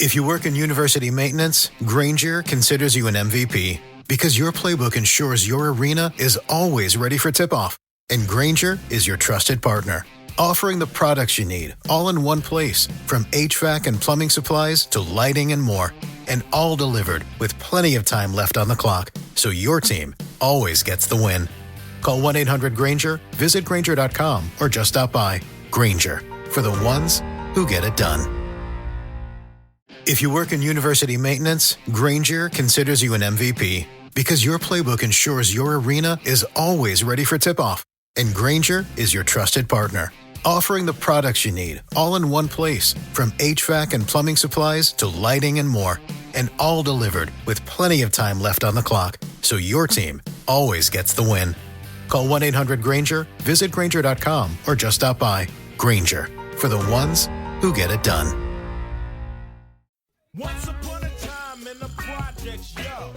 If you work in university maintenance, Granger considers you an MVP because your playbook ensures your arena is always ready for tip-off. And Granger is your trusted partner, offering the products you need all in one place, from HVAC and plumbing supplies to lighting and more. And all delivered with plenty of time left on the clock, so your team always gets the win. Call 1-800-GRANGER, visit Granger.com, or just stop by. Granger, for the ones who get it done. If you work in university maintenance, Granger considers you an MVP because your playbook ensures your arena is always ready for tip-off. And Granger is your trusted partner, offering the products you need all in one place, from HVAC and plumbing supplies to lighting and more. And all delivered with plenty of time left on the clock, so your team always gets the win. Call 1-800-GRANGER, visit Granger.com, or just stop by. Granger, for the ones who get it done. Once upon a time in the projects, yo,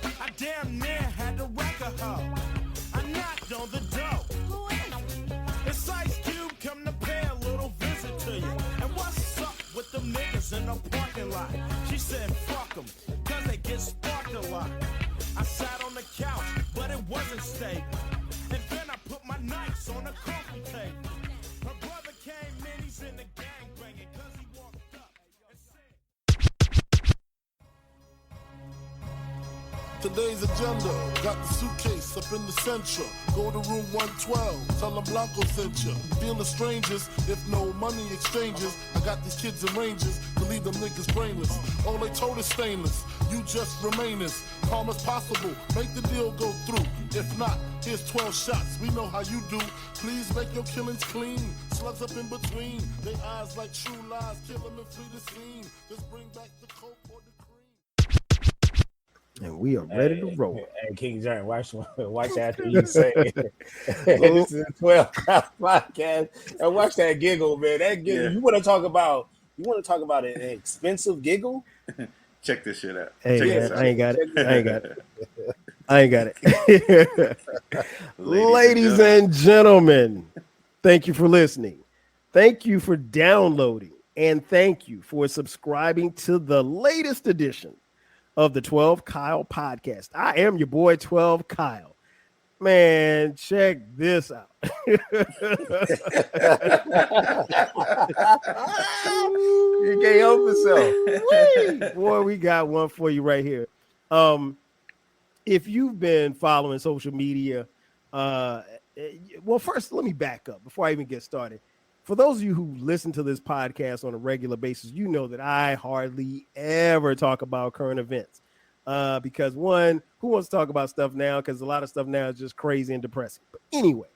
I damn near had to wreck a hoe. I knocked on the door. It's Ice Cube, come to pay a little visit to you. And what's up with them niggas in the parking lot? She said, fuck them, cause they get sparked a lot. I sat on the couch, but it wasn't stable. And then I put my nights on the coffee table. Her brother came in, he's in the gang banging, cause he walked up and said, Today's agenda, got the suitcase up in the central. Go to room 112, tell them Blanco sent you. Feeling strangers, if no money exchanges. I got these kids in ranges to leave them niggas brainless. All they told is stainless, you just remain as calm as possible. Make the deal go through. If not, here's 12 shots, we know how you do. Please make your killings clean. Slugs up in between, they eyes like true lies. Kill them and flee the scene. Just bring back the coke or the cream. And we are ready to roll. Hey, King Jerm, watch after you say it. This is a 12 podcast. And watch that giggle, man. That giggle. Yeah. You want to talk about an expensive giggle? Check this shit out. Hey, man, I ain't got it. I ain't got it. Ladies and gentlemen, thank you for listening. Thank you for downloading. And thank you for subscribing to the latest edition of the 12 Kyle podcast. I am your boy 12 Kyle. Man, check this out. You can't help yourself. Boy, we got one for you right here. If you've been following social media, well, first let me back up before I even get started. For those of you who listen to this podcast on a regular basis, you know that I hardly ever talk about current events because, one, who wants to talk about stuff now? Because a lot of stuff now is just crazy and depressing. But anyway,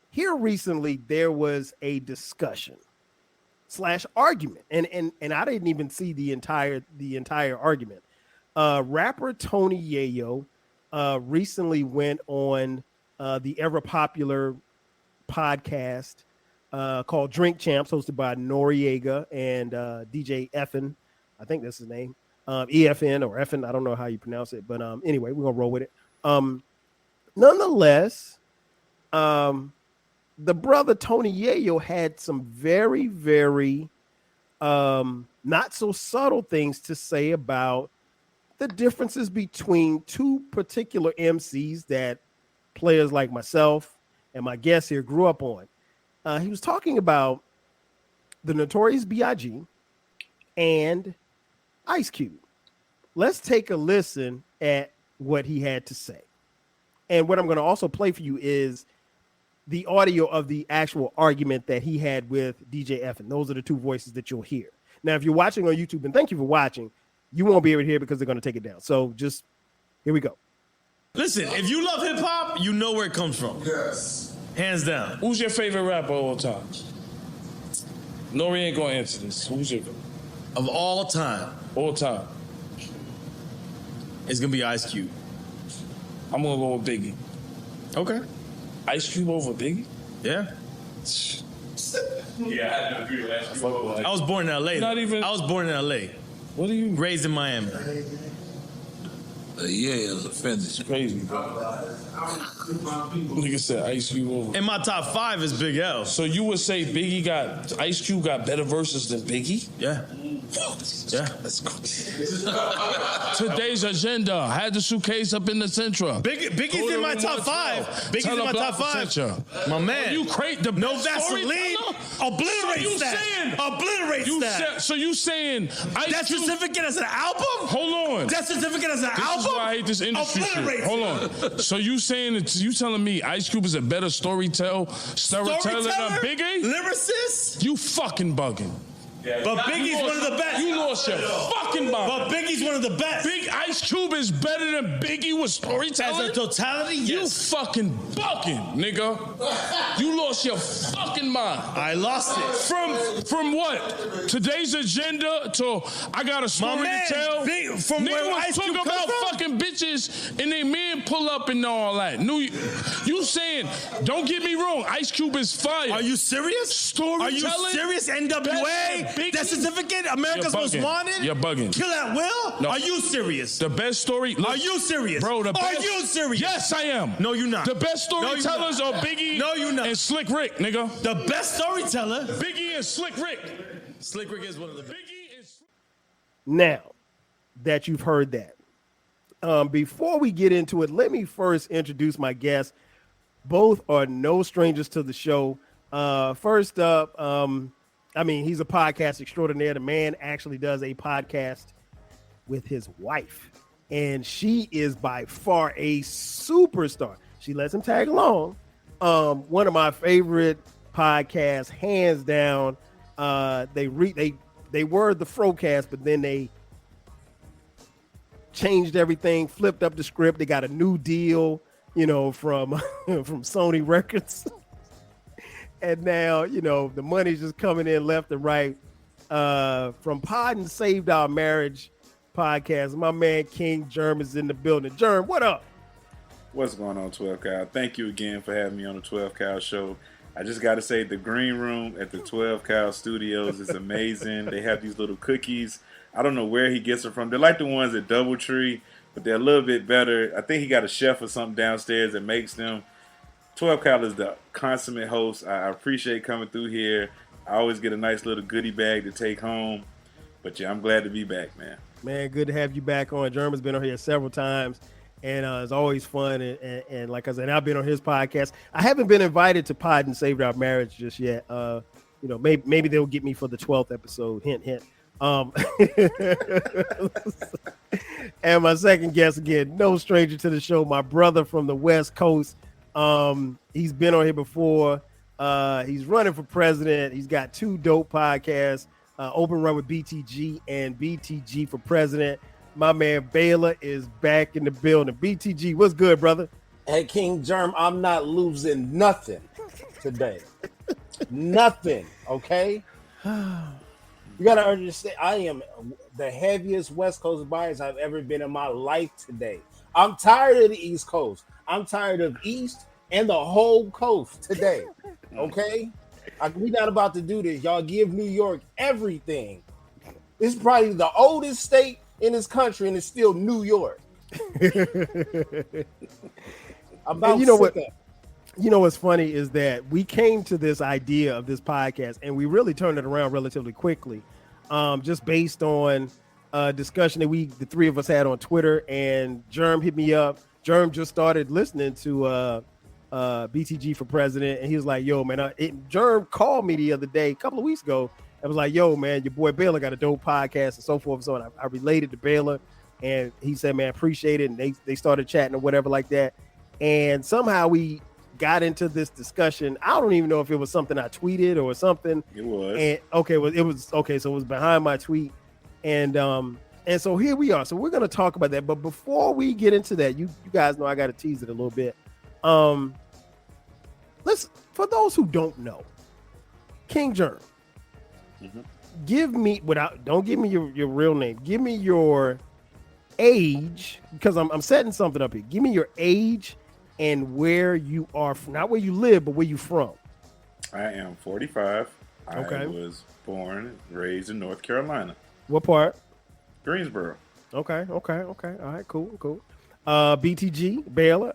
here recently there was a discussion / argument, and I didn't even see the entire argument. Rapper Tony Yayo recently went on the ever popular podcast called Drink Champs, hosted by Noriega and DJ Effin. I think that's his name. EFN or Effin. I don't know how you pronounce it, but anyway, we're gonna roll with it. Nonetheless, the brother Tony Yayo had some very, very not so subtle things to say about the differences between two particular MCs that players like myself and my guest here grew up on. He was talking about the Notorious B.I.G. and Ice Cube. Let's take a listen at what he had to say. And what I'm going to also play for you is the audio of the actual argument that he had with DJ Effin. Those are the two voices that you'll hear. Now, if you're watching on YouTube, and thank you for watching, you won't be able to hear because they're going to take it down. So just, here we go. Listen, if you love hip hop, you know where it comes from. Yes. Hands down. Who's your favorite rapper of all time? Nori ain't gonna answer this. Who's your Of all time, all time? it's gonna be Ice Cube. I'm gonna go with Biggie. Okay. Ice Cube over Biggie? Yeah. Yeah, I agree with that. I was born in LA. Not even. I was born in LA. What are you? Raised in Miami. Yeah, it's offended. It's crazy, bro. Nigga said Ice Cube over. In my top 5 is Big L. So you would say Ice Cube got better verses than Biggie? Yeah. Yeah. Let's go. Today's agenda had the suitcase up in the Central. Biggie's in my top 5. Biggie's in my top 5. My man. You create the no Vaseline. Obliterate that. Obliterate that. So you saying Death Certificate as an album? Hold on. Death Certificate as an album? This is why I hate this industry shit. Hold on. So you telling me Ice Cube is a better storyteller than Biggie? Lyricist? You fucking bugging. Yeah, but Biggie's one of the best. You lost your fucking mind. But Biggie's one of the best. Big Ice Cube is better than Biggie with storytelling? As a totality, yes. You fucking bugging, nigga. You lost your fucking mind. I lost it. From what? Today's agenda to I got a story to tell? From nigga where was Ice talking Cube about come from? fucking bitches and they men pull up and all that. You saying, don't get me wrong, Ice Cube is fire. Are you serious? Storytelling? Are you serious? NWA? Death Certificate? America's Most Wanted? You're bugging. Kill at Will? No. Are you serious? The best story. Are you serious? Bro, the best. Are you serious? Yes, I am. No, you're not. The best storytellers no, are Biggie no, you're not. and Slick Rick, nigga. The best storyteller? Biggie and Slick Rick. Slick Rick is one of the best. Now that you've heard that, before we get into it, let me first introduce my guests. Both are no strangers to the show. First up, he's a podcast extraordinaire. The man actually does a podcast with his wife, and she is by far a superstar. She lets him tag along. One of my favorite podcasts, hands down. They were the Frocast, but then they changed everything, flipped up the script. They got a new deal, from from Sony Records. And now, the money's just coming in left and right. From Pod and Saved Our Marriage podcast, my man King Jerm is in the building. Jerm, what up? What's going on, 12 Cal? Thank you again for having me on the 12 Cal show. I just got to say, the green room at the 12 Cal Studios is amazing. They have these little cookies. I don't know where he gets them from. They're like the ones at Doubletree, but they're a little bit better. I think he got a chef or something downstairs that makes them. 12 Cal is the consummate host. I appreciate coming through here. I always get a nice little goodie bag to take home. But yeah, I'm glad to be back, man. Man, good to have you back on. Jerm has been on here several times, and it's always fun. And like I said, I've been on his podcast. I haven't been invited to Pod and Saved Our Marriage just yet. Maybe they'll get me for the 12th episode. Hint, hint. And my second guest, again, no stranger to the show, my brother from the West Coast. He's been on here before. He's running for president. He's got 2 dope podcasts, Open Run with BTG and BTG for President. My man Baylor is back in the building. BTG, what's good, brother? Hey, King Jerm, I'm not losing nothing today. Nothing, okay? You got to understand, I am the heaviest West Coast bias I've ever been in my life today. I'm tired of the East Coast. I'm tired of East and the whole coast today, okay? We're not about to do this. Y'all give New York everything. It's probably the oldest state in this country, and it's still New York. What's funny is that we came to this idea of this podcast, and we really turned it around relatively quickly, just based on a discussion that the 3 of us had on Twitter, and Jerm hit me up. Jerm just started listening to BTG for President, and he was like, yo, man, Jerm called me the other day, a couple of weeks ago, and was like, yo, man, your boy Baylor got a dope podcast and so forth and so on. I related to Baylor, and he said, man, appreciate it, and they started chatting or whatever like that, and somehow we got into this discussion. I don't even know if it was something I tweeted or something. It was. And so it was behind my tweet, and so here we are. So we're going to talk about that, but before we get into that, you guys know I got to tease it a little bit. For those who don't know, King Jerm, give me don't give me your real name. Give me your age, because I'm setting something up here. Give me your age and where you are from, not where you live, but where you from. I am 45. Okay. I was born and raised in North Carolina. What part? Greensboro. Okay. All right, cool. BTG, Baylor.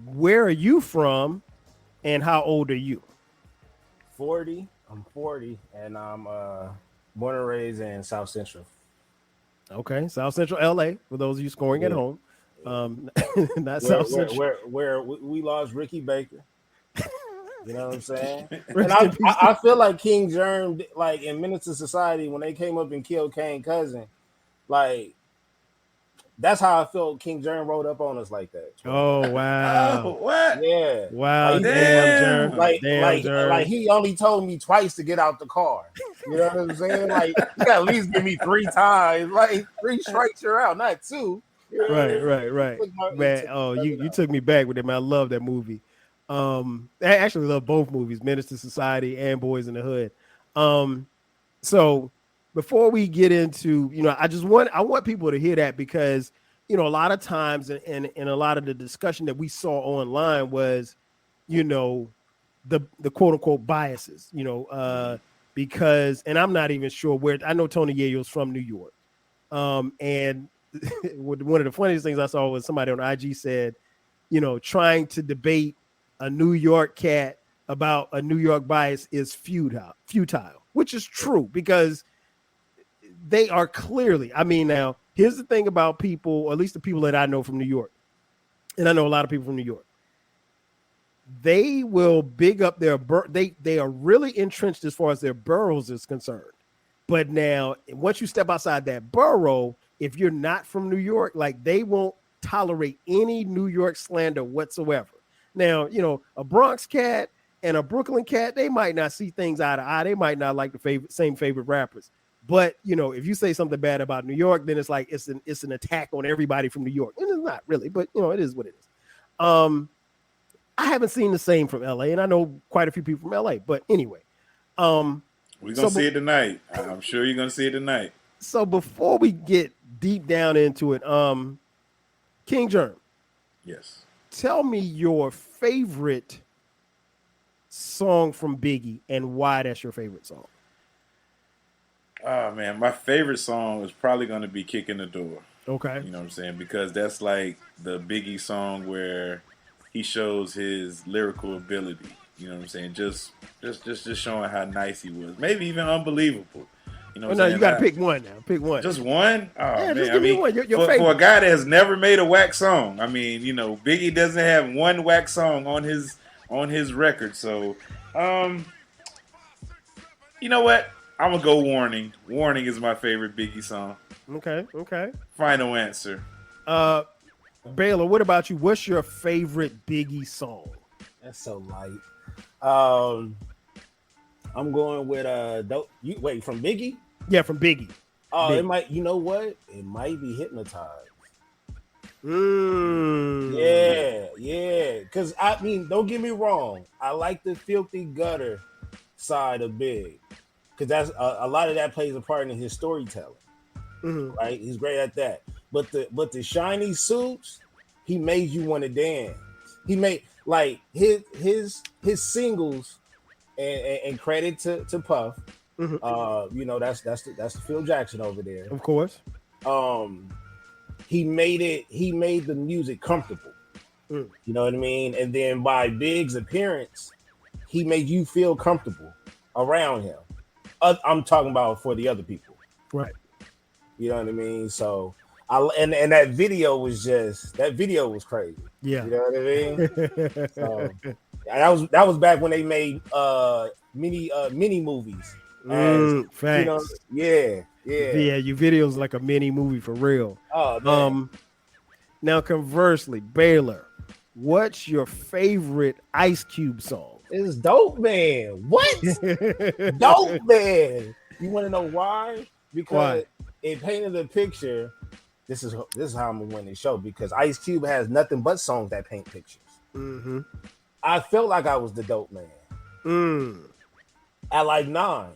Where are you from and how old are you? 40. I'm 40, and I'm born and raised in South Central. Okay, South Central LA, for those of you scoring at Yeah. home. Not South Central. Where we lost Ricky Baker. You know what I'm saying? And Rest in peace. I feel like King Jerm, like in Menace to Society, when they came up and killed Kane's cousin, like that's how I felt King Jerm rode up on us like that. Oh wow. Oh, what? Yeah. Wow, Like, damn, Jerm. like, Damn, Jerm. like he only told me twice to get out the car. You know what I'm saying? Like, you gotta at least give me 3 times. Like 3 strikes, you're out, not 2. You know? Right. Man, you took me back with it, man. I love that movie. I actually love both movies, Menace to Society and Boys in the Hood. So before we get into, I want people to hear that because, a lot of times and a lot of the discussion that we saw online was, the quote unquote biases, because, and I'm not even sure where, I know Tony Yayo's from New York. And one of the funniest things I saw was somebody on IG said, trying to debate a New York cat about a New York bias is futile, which is true because they are clearly, now, here's the thing about people, or at least the people that I know from New York, and I know a lot of people from New York, they will big up their, they are really entrenched as far as their boroughs is concerned. But now, once you step outside that borough, if you're not from New York, like they won't tolerate any New York slander whatsoever. Now, a Bronx cat and a Brooklyn cat, they might not see things eye to eye. They might not like the same favorite rappers. But, if you say something bad about New York, then it's like it's an attack on everybody from New York. And it's not really, but, it is what it is. I haven't seen the same from LA, and I know quite a few people from LA. But anyway. We're going to see it tonight. I'm sure you're going to see it tonight. So before we get deep down into it, King Jerm. Yes. Tell me your favorite song from Biggie and why that's your favorite song. Oh, man. My favorite song is probably going to be Kick in the Door. Okay. You know what I'm saying? Because that's like the Biggie song where he shows his lyrical ability. You know what I'm saying? Just showing how nice he was. Maybe even unbelievable. You know what I'm saying? You got to pick one now. Pick one. Just one? Oh, yeah, man. Just give me one. Your favorite. For a guy that has never made a whack song, Biggie doesn't have one whack song on his record. So, you know what? I'm going to go Warning. Warning is my favorite Biggie song. Okay. Final answer. Baylor, what about you? What's your favorite Biggie song? That's so light. I'm going with wait, from Biggie? Yeah, from Biggie. Oh, Biggie. It might, you know what? It might be Hypnotized. Yeah. Because don't get me wrong. I like the filthy gutter side of Big. Because that's a lot of that plays a part in his storytelling. Mm-hmm. Right? He's great at that. But the shiny suits, he made you want to dance. He made like his singles, and credit to Puff. Mm-hmm. That's the Phil Jackson over there. Of course. He made the music comfortable. You know what I mean? And then by Big's appearance, he made you feel comfortable around him. I'm talking about for the other people. Right. You know what I mean? So and that video was crazy. Yeah. You know what I mean? So that was back when they made mini movies. Facts. Yeah. Your video's like a mini movie for real. Oh man. Now conversely, Baylor, what's your favorite Ice Cube song? It's Dope Man. What? Dope Man. You want to know why? Because it painted a picture. This is how I'm gonna win this show, because Ice Cube has nothing but songs that paint pictures. Mm-hmm. I felt like I was the dope man. At like 9.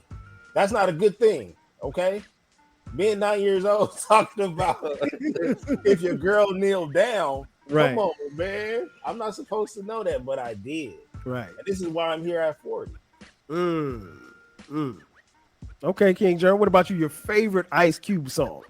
That's not a good thing, okay? Being 9 years old talking about if your girl kneeled down. Right. Come on, man. I'm not supposed to know that, but I did. Right. And this is why I'm here at 40. Okay, King Jerm, what about you? Your favorite Ice Cube song?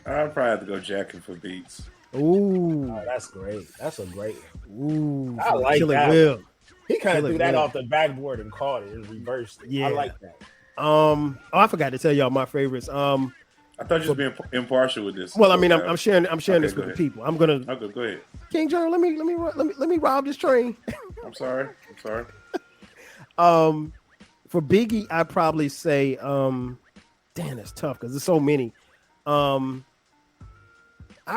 I'd probably have to go Jacking for Beats. Ooh, Oh, that's great. That's a great one. ooh, I like Kill It that. Will. He kind of Kill It threw that Will. off the backboard and caught it and reversed it. Yeah. I like that. Oh, I forgot to tell y'all my favorites. I thought you was being impartial with this. Well, I mean, I'm sharing Okay, this with the people. I'm gonna. Okay, go ahead. King Jerm, let me rob this train. I'm sorry. For Biggie, I'd probably say, damn, that's tough because there's so many. I'd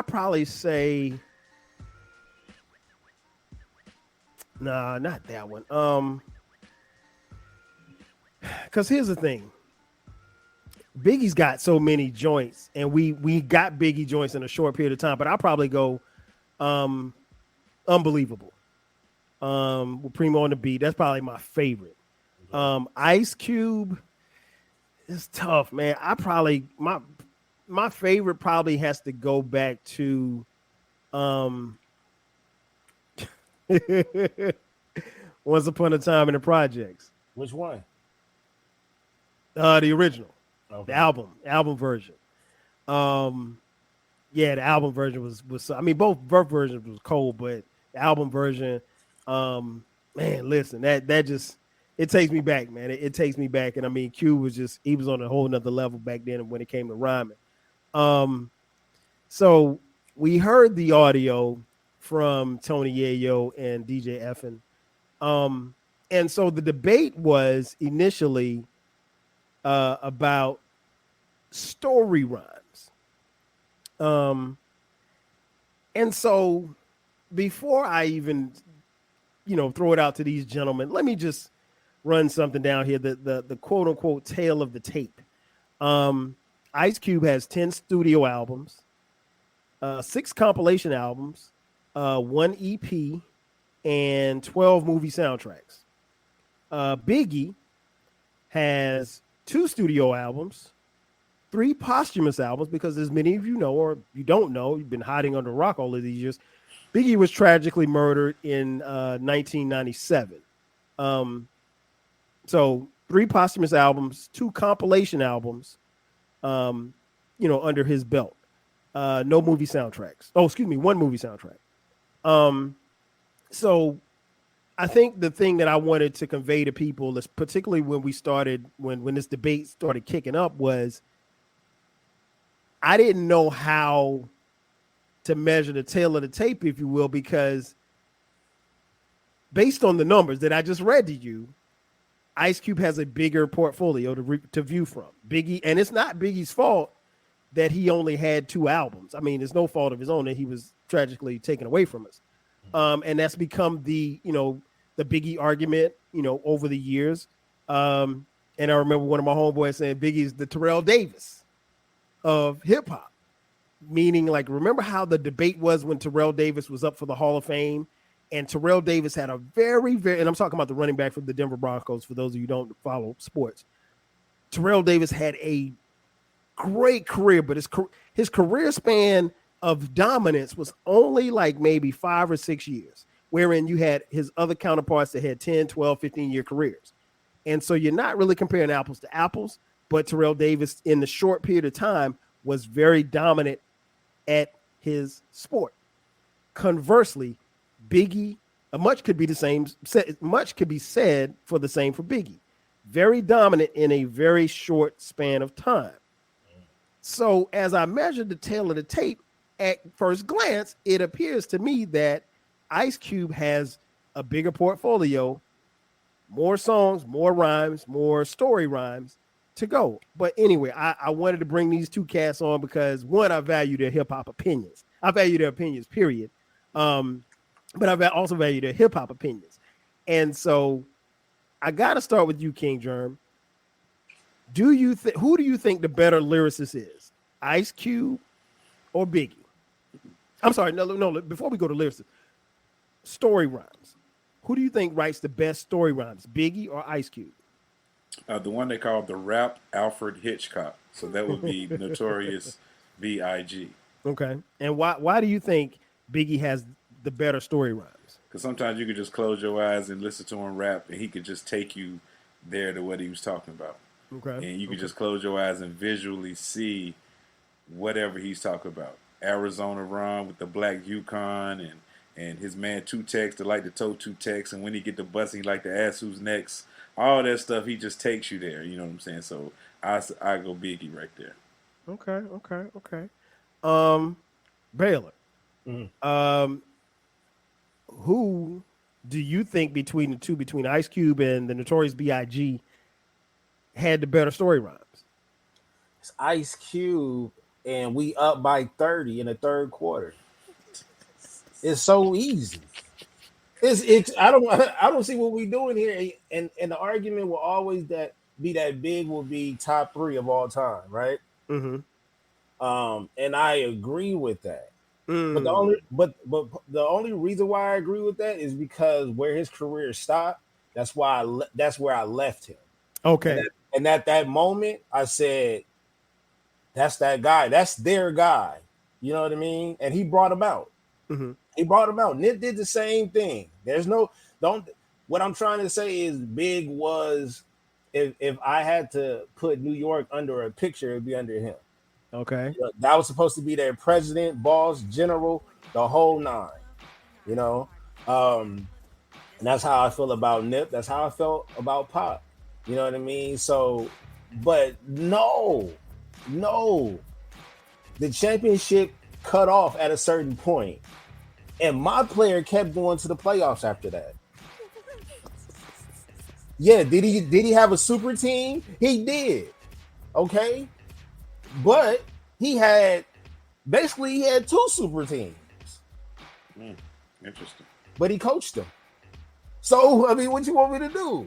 probably say, nah, not that one. Because here's the thing. Biggie's got so many joints, and we got Biggie joints in a short period of time, but I'll probably go Unbelievable. With Primo on the beat. That's probably my favorite. Ice Cube is tough, man. I probably my favorite probably has to go back to Once Upon a Time in the Projects. Which one? The original. Okay. The album version. Yeah, the album version was I mean both versions was cold, but the album version, man, listen, that just it takes me back, man. It takes me back. And I mean, Q was he was on a whole nother level back then when it came to rhyming. So we heard the audio from Tony Yayo and DJ Effin. And so the debate was initially about story rhymes. And so before I even, throw it out to these gentlemen, let me just run something down here. The quote unquote tale of the tape. Ice Cube has 10 studio albums, 6 compilation albums, 1 EP, and 12 movie soundtracks. Biggie has 2 studio albums, 3 posthumous albums, because as many of you know, or you don't know, you've been hiding under a rock all of these years. Biggie was tragically murdered in 1997. So 3 posthumous albums, 2 compilation albums, under his belt. No movie soundtracks. Oh, excuse me, 1 movie soundtrack. So I think the thing that I wanted to convey to people is particularly when we started, when this debate started kicking up, was I didn't know how to measure the tail of the tape, if you will, because based on the numbers that I just read to you, Ice Cube has a bigger portfolio to view from. Biggie, and it's not Biggie's fault that he only had 2 albums. I mean, it's no fault of his own that he was tragically taken away from us. And that's become the Biggie argument, over the years. And I remember one of my homeboys saying Biggie's the Terrell Davis of hip hop, meaning like, remember how the debate was when Terrell Davis was up for the Hall of Fame, and Terrell Davis had a very, very, and I'm talking about the running back from the Denver Broncos, for those of you who don't follow sports. Terrell Davis had a great career, but his career span of dominance was only like maybe 5 or 6 years, wherein you had his other counterparts that had 10, 12, 15-year careers. And so you're not really comparing apples to apples, but Terrell Davis in the short period of time was very dominant at his sport. Conversely, Biggie, much could be said for the same for Biggie. Very dominant in a very short span of time. So as I measured the tail of the tape, at first glance, it appears to me that Ice Cube has a bigger portfolio, more songs, more rhymes, more story rhymes to go. But anyway, I wanted to bring these 2 cats on because, one, I value their hip hop opinions. I value their opinions, period. But I also value their hip hop opinions. And so I got to start with you, King Jerm. Who do you think the better lyricist is? Ice Cube or Biggie? I'm sorry, no. Before we go to lyricist, story rhymes. Who do you think writes the best story rhymes, Biggie or Ice Cube? The one they call the Rap Alfred Hitchcock. So that would be Notorious B.I.G. Okay. And why do you think Biggie has the better story rhymes? Because sometimes you could just close your eyes and listen to him rap, and he could just take you there to what he was talking about. Okay. And you could just close your eyes and visually see whatever he's talking about. Arizona run with the black Yukon and his man Two Tex to like to toe Two Tex, and when he get the bus, he like to ask who's next. All that stuff, he just takes you there. You know what I'm saying? So I go Biggie right there. Okay. Baylor. Who do you think between the two, between Ice Cube and the Notorious B.I.G., had the better story rhymes? It's Ice Cube, and we up by 30 in the third quarter. It's so easy. It's I don't see what we doing here, and the argument will always be that Big will be top 3 of all time, right? Mm-hmm. And I agree with that. But the only reason why I agree with that is because where his career stopped, that's where I left him. Okay. And at that moment, I said, that's that guy. That's their guy. You know what I mean? And he brought him out. Mm-hmm. He brought him out. Nip did the same thing. What I'm trying to say is Big was, if I had to put New York under a picture, it'd be under him. Okay. That was supposed to be their president, boss, general, the whole 9. You know? And that's how I feel about Nip. That's how I felt about Pop. You know what I mean? So, but no. The championship cut off at a certain point, and my player kept going to the playoffs after that. Yeah, did he have a super team? He did. Okay. But he had 2 super teams. Interesting. But he coached them. So, I mean, what you want me to do?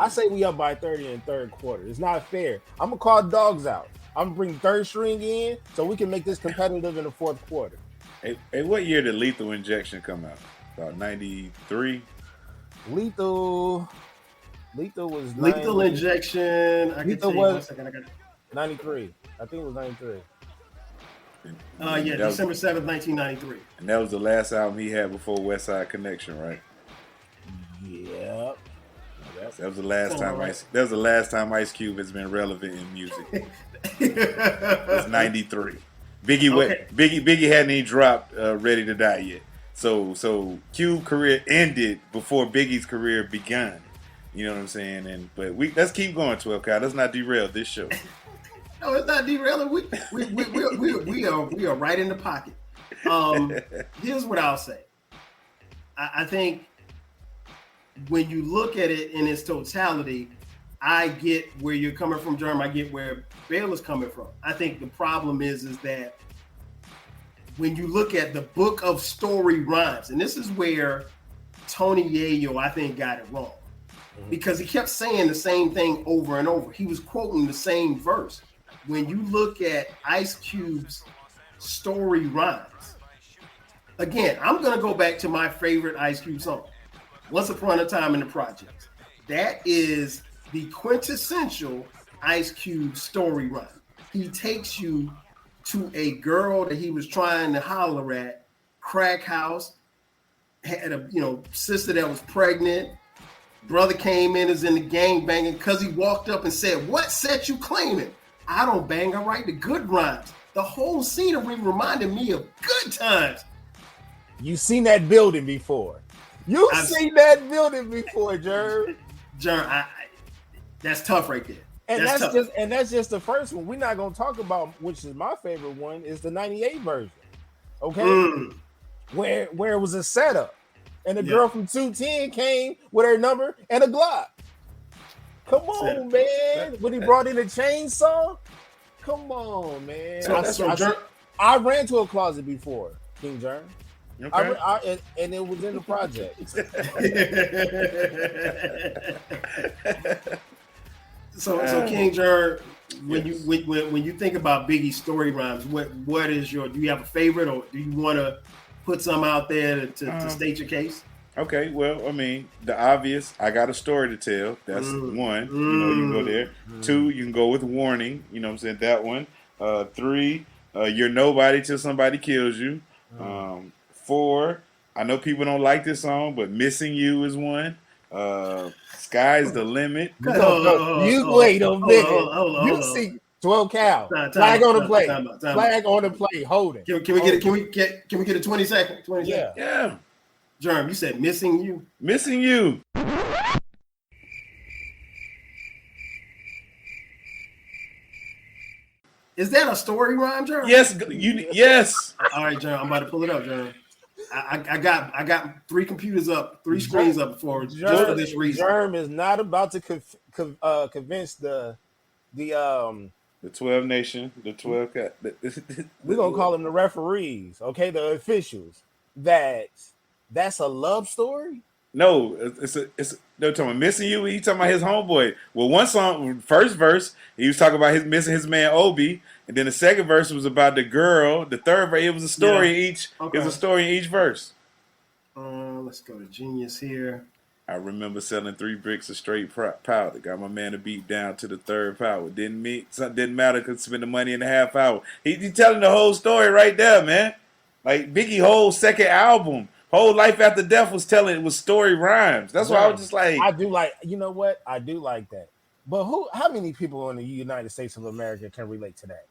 I say we up by 30 in the third quarter. It's not fair. I'm going to call dogs out. I'm going to bring third string in so we can make this competitive in the fourth quarter. Hey, what year did Lethal Injection come out? About 93? Lethal was Lethal Injection. Lethal was 93. I think it was 93. December 7th, 1993. And that was the last album he had before West Side Connection, right? Yep. That was the last time. Right. That was the last time Ice Cube has been relevant in music. It's 93. Biggie hadn't even dropped Ready to Die yet. So Cube career ended before Biggie's career began. You know what I'm saying? But let's keep going, 12 Cal. Let's not derail this show. No, it's not derailing. We are right in the pocket. Here's what I'll say. I think when you look at it in its totality, I get where you're coming from, Jerm. I get where Baylor's coming from. I think the problem is that when you look at the book of story rhymes, and this is where Tony Yayo, I think, got it wrong. Because he kept saying the same thing over and over. He was quoting the same verse. When you look at Ice Cube's story rhymes, again, I'm going to go back to my favorite Ice Cube song, Once Upon a Time in the Projects. That is the quintessential Ice Cube story rhyme. He takes you to a girl that he was trying to holler at, crack house, had a sister that was pregnant. Brother came in, is in the gang banging because he walked up and said, "What set you claiming? I don't bang, I write the good rhymes." The whole scenery reminded me of good times. You've seen that building before. I've seen that building before, Jerm. Jerm, that's tough right there. And that's just the first one. We're not gonna talk about, which is my favorite one, is the 98 version. Okay. Where it was a setup. And the girl from 210 came with her number and a Glock. Come on, man. When he brought in a chainsaw. Come on, man. I ran to a closet before, King Jerm. Okay. And it was in the project. So King Jerm, when you think about Biggie's story rhymes, what is do you have a favorite, or do you want to put some out there to state your case? Okay, well, I mean, the obvious, I got a story to tell. That's one. You can go there. 2, you can go with Warning. You know what I'm saying? That one. 3, You're Nobody Till Somebody Kills You. 4, I know people don't like this song, but Missing You is one. Sky's the Limit. You wait a minute. 12 Cal. Flag on the play. Flag on the play. Holding. Can we get a 20 second? 20 Yeah. second? Yeah. Jerm, you said missing you. Missing you. Is that a story rhyme, Jerm? Yes. Yes. All right, Jerm. I'm about to pull it up, Jerm. I got 3 computers up, 3 screens up before just for this reason. Jerm is not about to convince the 12 nation, the 12. We're gonna call them the referees, okay, the officials. That's a love story. No, they're talking about missing you. He talking about his homeboy. Well, one song, first verse, he was talking about missing his man Obi, and then the second verse was about the girl. The third verse, it was a story each. Okay. It was a story in each verse. Let's go to Genius here. I remember selling 3 bricks of straight powder. Got my man to beat down to the third power. Didn't matter because spend the money in a half hour. He telling the whole story right there, man. Like Biggie whole second album, whole Life After Death was story rhymes. That's why I was just like, I do like, you know what? I do like that. But how many people in the United States of America can relate to that?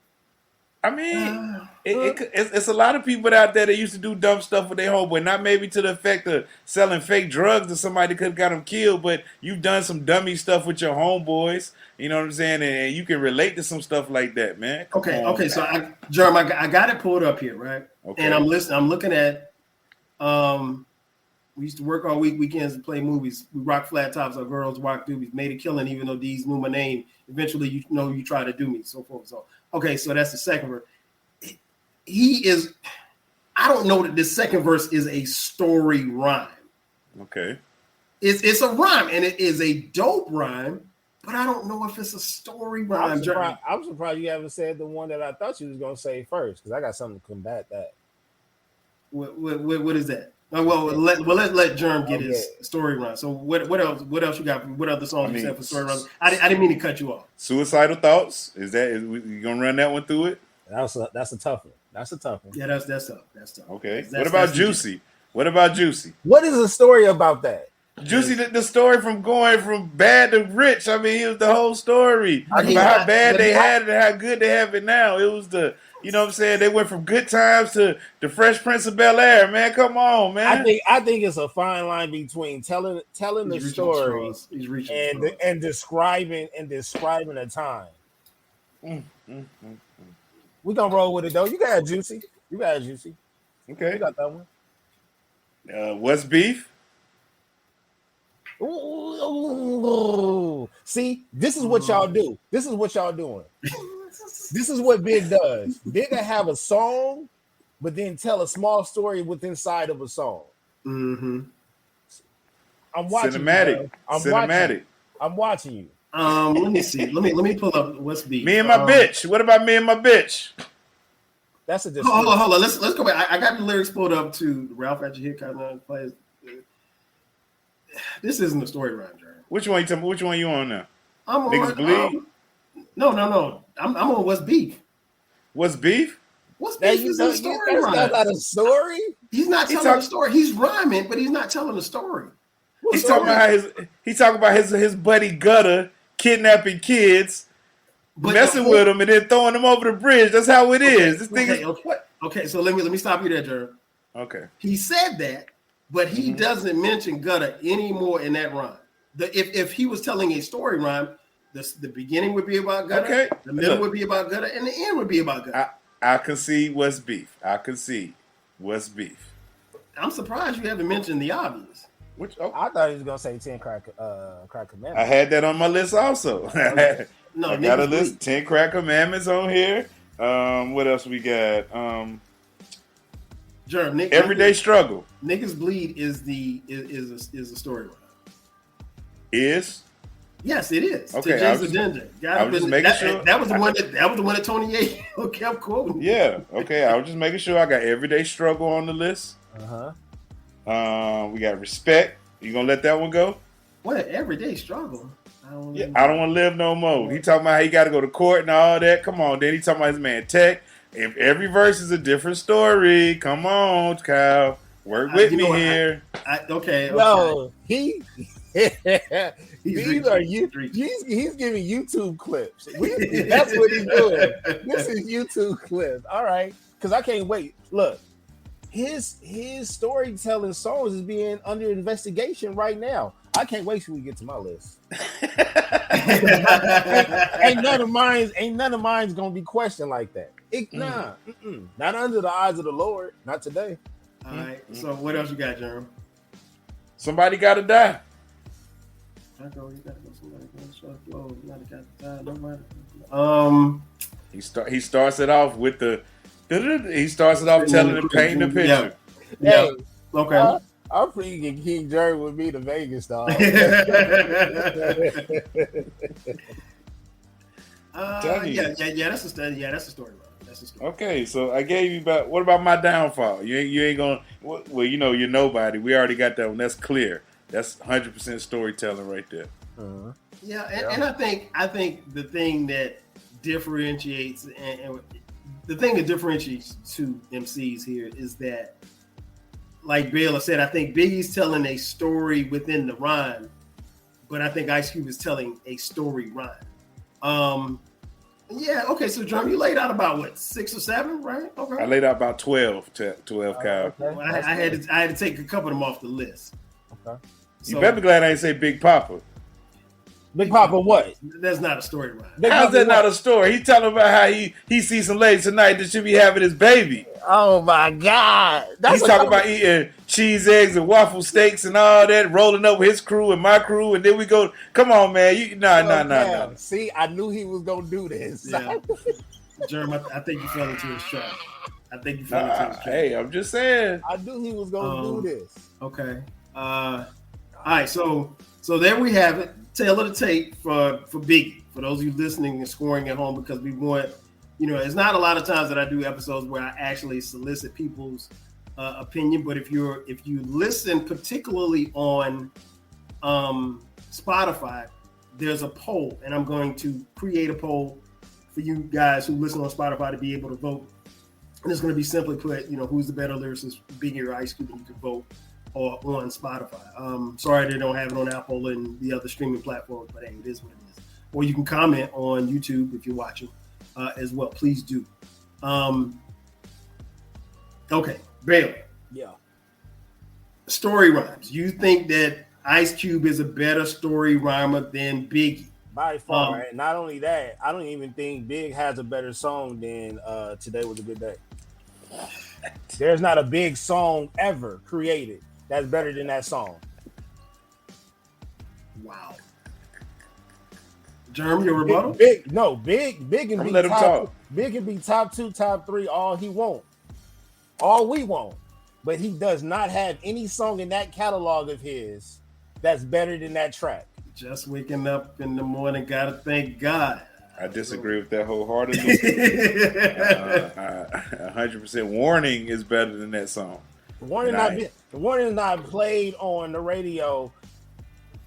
I mean, it's a lot of people out there that used to do dumb stuff with their homeboy. Not maybe to the effect of selling fake drugs to somebody that could have got them killed, but you've done some dummy stuff with your homeboys. You know what I'm saying? And you can relate to some stuff like that, man. Okay. So, Jerm, I got it pulled up here, right? Okay. And I'm listening. I'm looking at. We used to work all weekends and play movies. We rock flat tops. Our girls rock doobies. Made a killing, even though these knew my name. Eventually, you try to do me. So forth. So okay. So that's the second verse. He is. I don't know that this second verse is a story rhyme. Okay. It's a rhyme, and it is a dope rhyme. But I don't know if it's a story rhyme. I'm surprised you haven't said the one that I thought you was gonna say first, because I got something to combat that. What is that? Well, let Jerm get his story rhyme. So what else you got? What other songs you said for story rhyme? I didn't mean to cut you off. Suicidal Thoughts. Is you gonna run that one through it? That's a tough one. That's a tough one. Yeah, that's tough. Okay. What about Juicy? What about Juicy? What is the story about that? Juicy, the story from going from bad to rich. I mean, it was the whole story about how bad they had it and how good they have it now. It was you know what I'm saying? They went from Good Times to the Fresh Prince of Bel-Air, man. Come on, man. I think it's a fine line between telling the story and describing a time. We gonna roll with it though. You got Juicy. Okay. You got that one. What's beef? Ooh. See, this is what y'all do. This is what y'all doing. This is what Big does. Big will have a song, but then tell a small story inside of a song. Mm-hmm. I'm watching. Cinematic. I'm watching you. Let me see. Let me pull up What's Beef. Me and my bitch. What about me and my bitch? That's a hold on. Let's go back. I got the lyrics pulled up to Ralph at your hit kind of plays. This isn't a story rhyme, Jerm. Which one you tell me? Which one you on now? I'm on Niggas Bleed. No. I'm on What's Beef. What's beef? What's beef is a story rhyme. That's not a story. He's not telling a story. He's rhyming, but he's not telling a story. He's talking about his buddy Gutter kidnapping kids, messing with them, and then throwing them over the bridge. That's how it is. This thing is what? Okay, so let me stop you there, Jerm. Okay. He said that, but he doesn't mention Gutter anymore in that rhyme. If he was telling a story rhyme, the beginning would be about Gutter, the middle would be about Gutter, and the end would be about Gutter. I concede What's Beef. I'm surprised you haven't mentioned the obvious. I thought he was gonna say 10 crack commandments. I had that on my list also. No, I got a list 10 crack commandments on here. What else we got? Jerm, Everyday Struggle. Niggas Bleed is a story rhyme. Is? Yes, it is. Okay, I was just making sure. That was the one that Tony Yayo kept quoting. Yeah. Okay, I was just making sure I got Everyday Struggle on the list. We got Respect. You gonna let that one go? What? Everyday Struggle? I don't want to live no more. He talking about how he got to go to court and all that. Come on, then he talking about his man Tech. If every verse is a different story, come on, Kyle, work with me here. Okay. Yo, he He's giving YouTube clips. That's what he's doing. This is YouTube clips. All right, because I can't wait. Look, his storytelling songs is being under investigation right now. I can't wait till we get to my list. ain't none of mine's gonna be questioned like that. Not under the eyes of the Lord. Not today. All right. So what else you got, Jerm? Somebody got to die. He starts it off with the. He starts it off telling him, painting the picture. Yeah. Okay. I'm freaking King Jerm with me to Vegas, dog. That's a story. Yeah, that's a story. Okay, so I gave you about. What about my downfall? You ain't gonna. Well, you're nobody. We already got that one. That's clear. That's 100% storytelling right there. Uh-huh. Yeah, and I think the thing that differentiates and the thing that differentiates two MCs here is that, like Baylor said, I think Biggie's telling a story within the rhyme, but I think Ice Cube is telling a story rhyme. Yeah, okay, so Jerm, you laid out about what, 6 or 7, right? Okay. I laid out about 12 Kyle. Okay. Well, I had to take a couple of them off the list. Okay. You better be glad I didn't say Big Papa. Big Papa what? That's not a story rhyme. How's that not a story? He telling about how he sees some lady tonight that should be having his baby. Oh my God. He's talking about eating cheese, eggs, and waffle steaks and all that, rolling up with his crew and my crew, and then we go, come on, man. Nah. See, I knew he was going to do this. Yeah. Jerm, I think you fell into his trap. Hey, I'm just saying. I knew he was going to do this. Okay. All right, so there we have it. Tail of the tape for Biggie. For those of you listening and scoring at home, because we want, it's not a lot of times that I do episodes where I actually solicit people's opinion. But if you listen, particularly on Spotify, there's a poll, and I'm going to create a poll for you guys who listen on Spotify to be able to vote. And it's going to be simply put, who's the better lyricist, Biggie or Ice Cube, and you can vote on Spotify. Sorry they don't have it on Apple and the other streaming platforms, but hey, it is what it is. Or you can comment on YouTube if you're watching as well. Please do. Okay, Baylor. Yeah. Story rhymes. You think that Ice Cube is a better story rhymer than Biggie? By far. And not only that, I don't even think Big has a better song than Today Was a Good Day. There's not a Big song ever created that's better than that song. Wow. Jerm, your rebuttal? Big can be let him talk. Big can be top 2, top 3, all he want. All we want. But he does not have any song in that catalog of his that's better than that track. Just waking up in the morning, gotta thank God. I disagree with that wholeheartedly. 100% Warning is better than that song. Warning is not played on the radio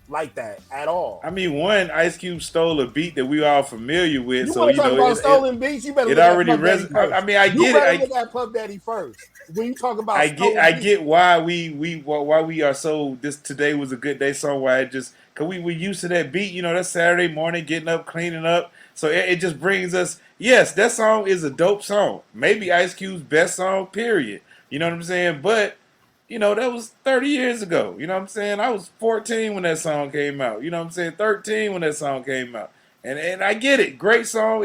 like that at all. I mean, Ice Cube stole a beat that we all familiar with. You so want to talk about stolen beats? You better. It already resonates. I mean, I get it. Look at Puff Daddy first. When you talk about, I get why we are so. This Today Was a Good Day song. Why it just because we used to that beat. That's Saturday morning, getting up, cleaning up. So it just brings us. Yes, that song is a dope song. Maybe Ice Cube's best song. Period. You know what I'm saying? But that was 30 years ago. You know what I'm saying? I was 14 when that song came out. You know what I'm saying? 13 when that song came out. And I get it. Great song.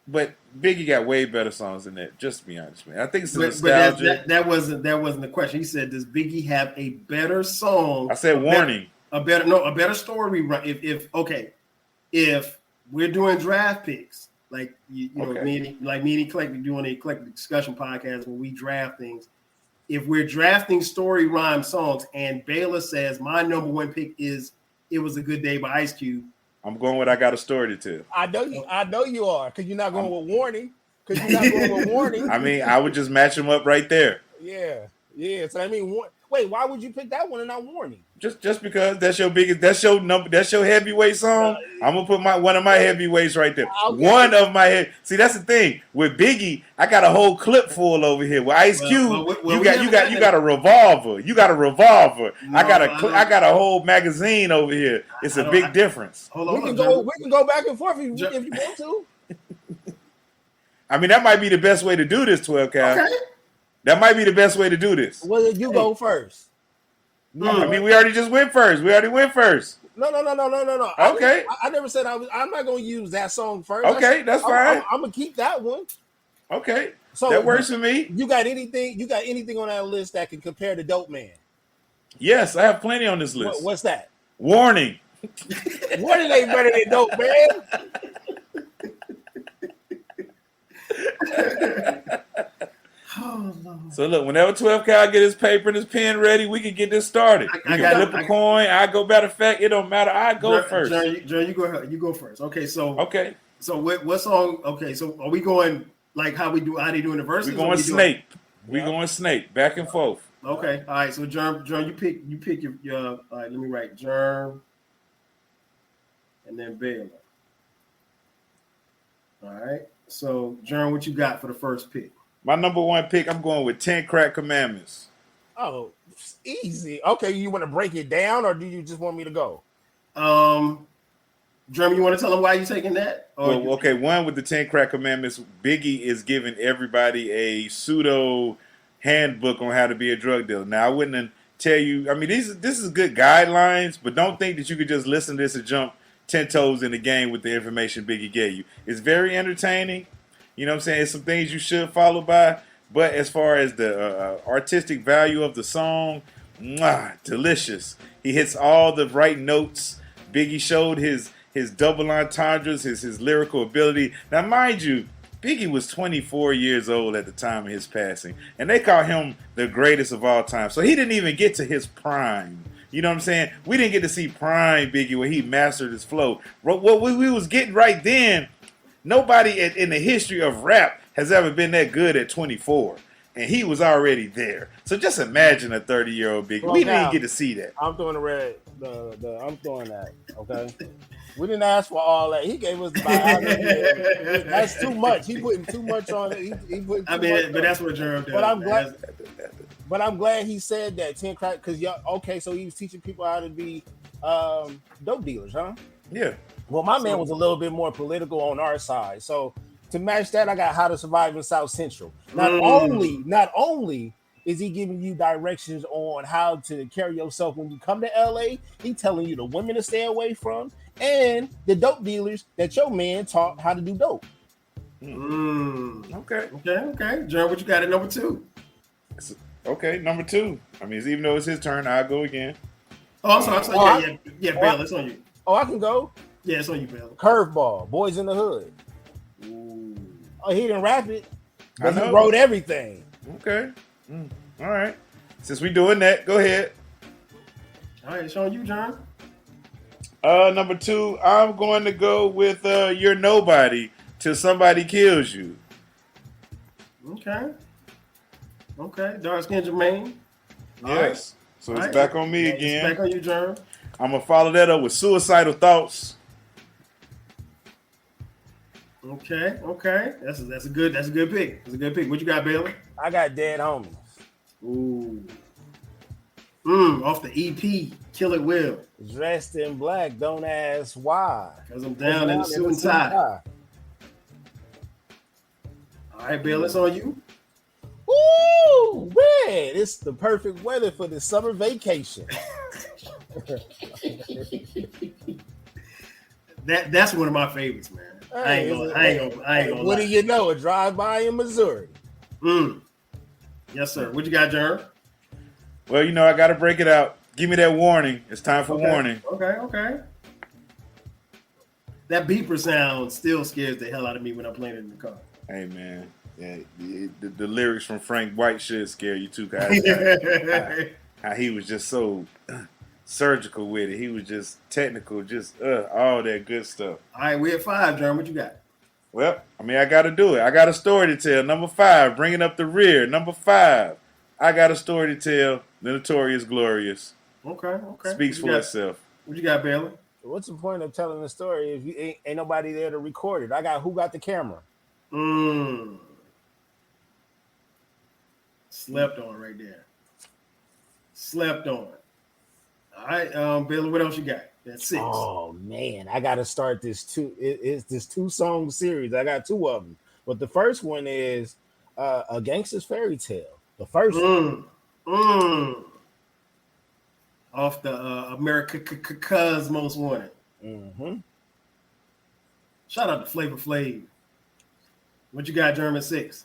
But Biggie got way better songs than that. Just to be honest, man. I think it's nostalgia. But that wasn't the question. He said, "Does Biggie have a better song?" I said, "Warning." A better story. If we're doing draft picks, like me and Eclectic doing the Eclectic Discussion podcast where we draft things. If we're drafting story rhyme songs, and Baylor says my number one pick is "It Was a Good Day" by Ice Cube, I'm going with "I Got a Story to Tell." I know you are, because you're not going with Warning. I mean, I would just match them up right there. Yeah. So I mean, wait, why would you pick that one and not Warning? Just because that's your biggest, that's your number, that's your heavyweight song. I'm gonna put one of my heavyweights right there. Okay. One of my head. See, that's the thing with Biggie. I got a whole clip full over here. With Ice Cube, you got a revolver. You got a revolver. No, I got a whole magazine over here. It's a big difference. We can go back and forth if you want to. I mean, that might be the best way to do this, 12 Cal. Okay. That might be the best way to do this. Well, you go first. I mean, we already just went first. We already went first. No. Okay. I never said I'm not going to use that song first. Okay, that's fine. I'm going to keep that one. Okay. So that works for me. You got anything on that list that can compare to Dope Man? Yes, I have plenty on this list. What's that? Warning. Warning ain't better than Dope Man. So look, whenever 12 Cal get his paper and his pen ready, we can get this started. I got flip a coin. I go. Matter of fact, it don't matter. I go first. Jerm, you go first. Okay, so what song? Okay, so are we going like how they do in the verses? We going Snake. We going Snake. Back and forth. Okay, all right. So Jerm, you pick your. All right, let me write Jerm, and then Baylor. All right. So Jerm, what you got for the first pick? My number one pick, I'm going with 10 Crack Commandments. Oh, easy. Okay, you want to break it down, or do you just want me to go? Jeremy, you want to tell them why you're taking that? Okay, one with the 10 Crack Commandments, Biggie is giving everybody a pseudo handbook on how to be a drug dealer. Now, I wouldn't tell you, I mean, this is good guidelines, but don't think that you could just listen to this and jump 10 toes in the game with the information Biggie gave you. It's very entertaining. You know what I'm saying? It's some things you should follow by. But as far as the artistic value of the song, delicious. He hits all the right notes. Biggie showed his double entendres, his lyrical ability. Now, mind you, Biggie was 24 years old at the time of his passing. And they call him the greatest of all time. So he didn't even get to his prime. You know what I'm saying? We didn't get to see prime Biggie where he mastered his flow. What we was getting right then, nobody in the history of rap has ever been that good at 24. And he was already there. So just imagine a 30-year-old Biggie. We didn't get to see that. I'm throwing I'm throwing that, okay? We didn't ask for all that. He gave us that's too much. He putting too much on it. But that's what Jerm does. But I'm glad he said that 10 Crack, because so he was teaching people how to be dope dealers, huh? Yeah. Well, my man was a little bit more political on our side. So to match that, I got How to Survive in South Central. Not only is he giving you directions on how to carry yourself when you come to LA, he telling you the women to stay away from and the dope dealers that your man taught how to do dope. Okay. Jerm, what you got at number 2? Okay, number 2. I mean, even though it's his turn, I'll go again. Oh, I'm sorry. Baylor, it's on you. Oh, I can go? Yeah, it's on you, Baylor. Curveball, Boys in the Hood. Ooh. Oh, he didn't rap it, but he wrote everything. Okay. All right. Since we doing that, go ahead. All right, it's on you, John. Number 2, I'm going to go with You're Nobody Till Somebody Kills You. Okay. Dark Skin Jermaine. Yes. So it's back on me again. It's back on you, Jerm. I'm going to follow that up with Suicidal Thoughts. Okay. That's a good pick. That's a good pick. What you got, Baylor? I got Dead Homies. Ooh. Off the EP, Kill It Will. Dressed in black, don't ask why. Because I'm down in the suit and tie. All right, Baylor, it's on you. Ooh, man, it's the perfect weather for the summer vacation. That's one of my favorites, man. I ain't gonna what lie. do you know? A drive-by in Missouri. Yes, sir. What you got, Jerm? Well, I got to break it out. Give me that warning. It's time for warning. Okay. That beeper sound still scares the hell out of me when I'm playing it in the car. Hey, man. Yeah, the lyrics from Frank White should scare you too, guys. How he was just so surgical with it. He was just technical, just all that good stuff. All right, we're at 5, Jerm. What you got? Well, I mean, I got to do it. I got a story to tell. Number 5, bringing up the rear. Number 5, I got a story to tell. The Notorious Glorious. Okay. Speaks for itself. What you got, Baylor? What's the point of telling the story if you ain't nobody there to record it? Who got the camera? Slept on right there. Slept on. All right, Baylor, what else you got? That's 6. Oh man, I gotta start this it's this 2-song series. I got 2 of them. But the first one is A Gangster's Fairy Tale. The first one. Off the America's Most Wanted. Shout out to Flavor Flav. What you got, Jerm, at 6?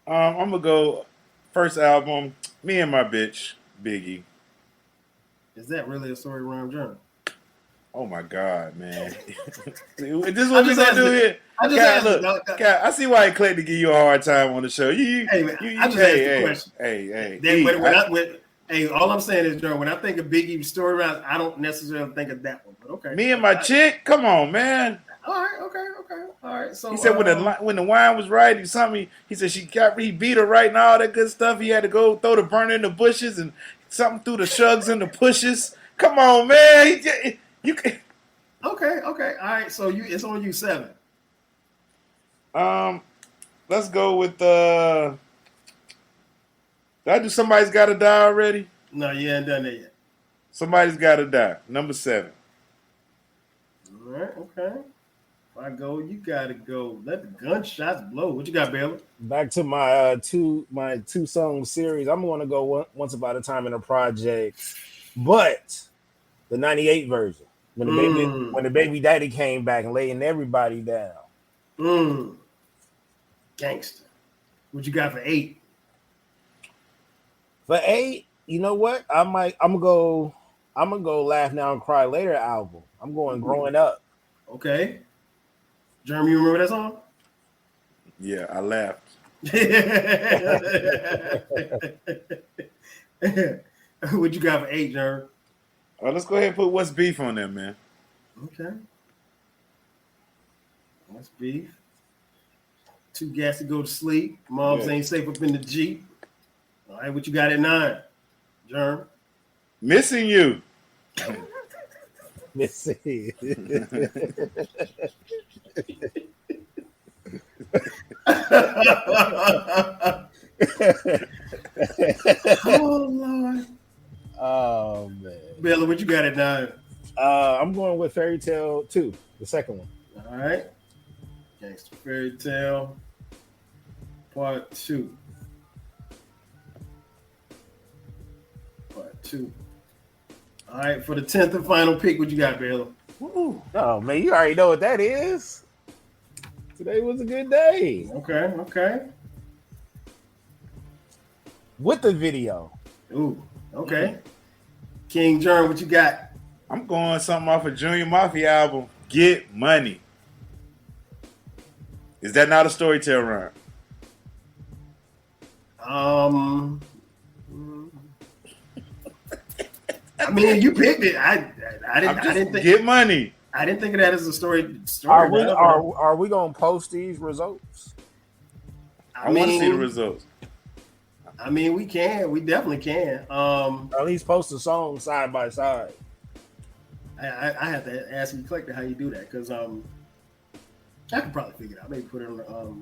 I'm gonna go first album, Me and My Bitch, Biggie. Is that really a story around Jerm? Oh my God, man! This is what we gonna do here. I see why Clayton give you a hard time on the show. I just asked the question. Hey, all I'm saying is, Jerm, when I think of Biggie's story around, I don't necessarily think of that one. But okay, Me and My Chick. Come on, man. All right, okay. All right. So he said when the wine was right, he said he beat her right and all that good stuff. He had to go throw the burner in the bushes and something through the shrugs and the pushes. Come on, man. You can. Okay. All right. So it's on you 7. Let's go with Did I do Somebody's Gotta Die already? No, you ain't done that yet. Somebody's Gotta Die. Number 7. All right. Okay. If I go, you gotta go. Let the gunshots blow. What you got, Baylor? Back to my 2-song series. I'm gonna go Once Upon a Time in a Project, but the 98 version. When the baby daddy came back and laying everybody down. Gangster. What you got for 8? For 8, you know what? I'm gonna go Laugh Now and Cry Later album. I'm going Growing Up. Okay. Jerm, you remember that song? Yeah, I laughed. What you got for 8, Jerm? Let's go ahead and put What's Beef on there, man. Okay. What's Beef? Too gas to go to sleep. Moms ain't safe up in the Jeep. All right, what you got at 9, Jerm? Missing You. Missing You. Oh, Lord. Oh, man. Baylor, what you got at 9? I'm going with Fairy Tale 2, the second one. All right. Gangster Fairy Tale Part 2. Part 2. All right, for the 10th and final pick, what you got, Baylor? Woo. Oh, man, you already know what that is. Today was a good day. Okay. With the video. Ooh, okay. King Jerm, what you got? I'm going something off a Junior Mafia album, Get Money. Is that not a storytell rhyme? I mean, you picked it. I didn't think Get Money. I didn't think of that as a story. Are we gonna post these results? I want to see the results. I mean, we can. We definitely can. At least post the song side by side. I have to ask you, Collector, how you do that, because I could probably figure it out. Maybe put it on the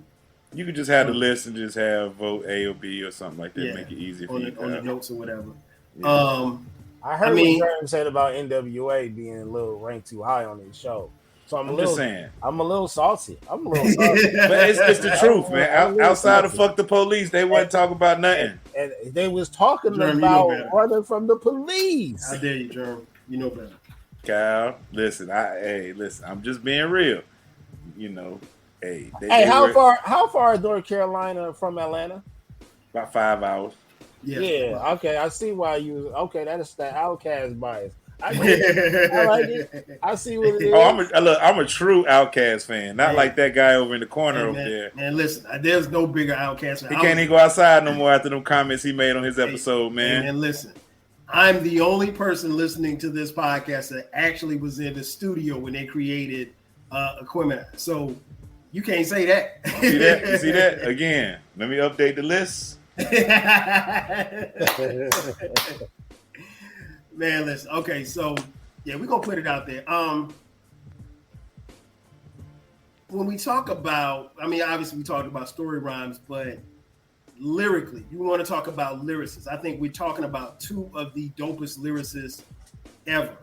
You could just have the list and just have vote A or B or something like that. Yeah, make it easy for on you. On the notes or whatever. Yeah. I heard what Jerm said about NWA being a little ranked too high on his show. So I'm just saying. I'm a little salty. But it's the truth, man. Outside of fuck the police, they wasn't talking about nothing. And they was talking Jerm, about running from the police. How dare you, Jerm? You know better. Kyle, listen. I'm just being real. You know, how far is North Carolina from Atlanta? About 5 hours. Yeah. Okay. I see why you. Okay, that is the Outcast bias. I like it. I see what it is. I'm a true Outkast fan, not like that guy over in the corner over there. Man, listen, there's no bigger Outkast fan. He can't even go outside no more after them comments he made on his episode, man. And listen, I'm the only person listening to this podcast that actually was in the studio when they created equipment. So you can't say that. You see that? Again, let me update the list. Man, listen. Okay, so yeah, we're gonna put it out there. When we talk about, I mean, obviously we talked about story rhymes, but lyrically, you want to talk about lyricists. I think we're talking about two of the dopest lyricists ever.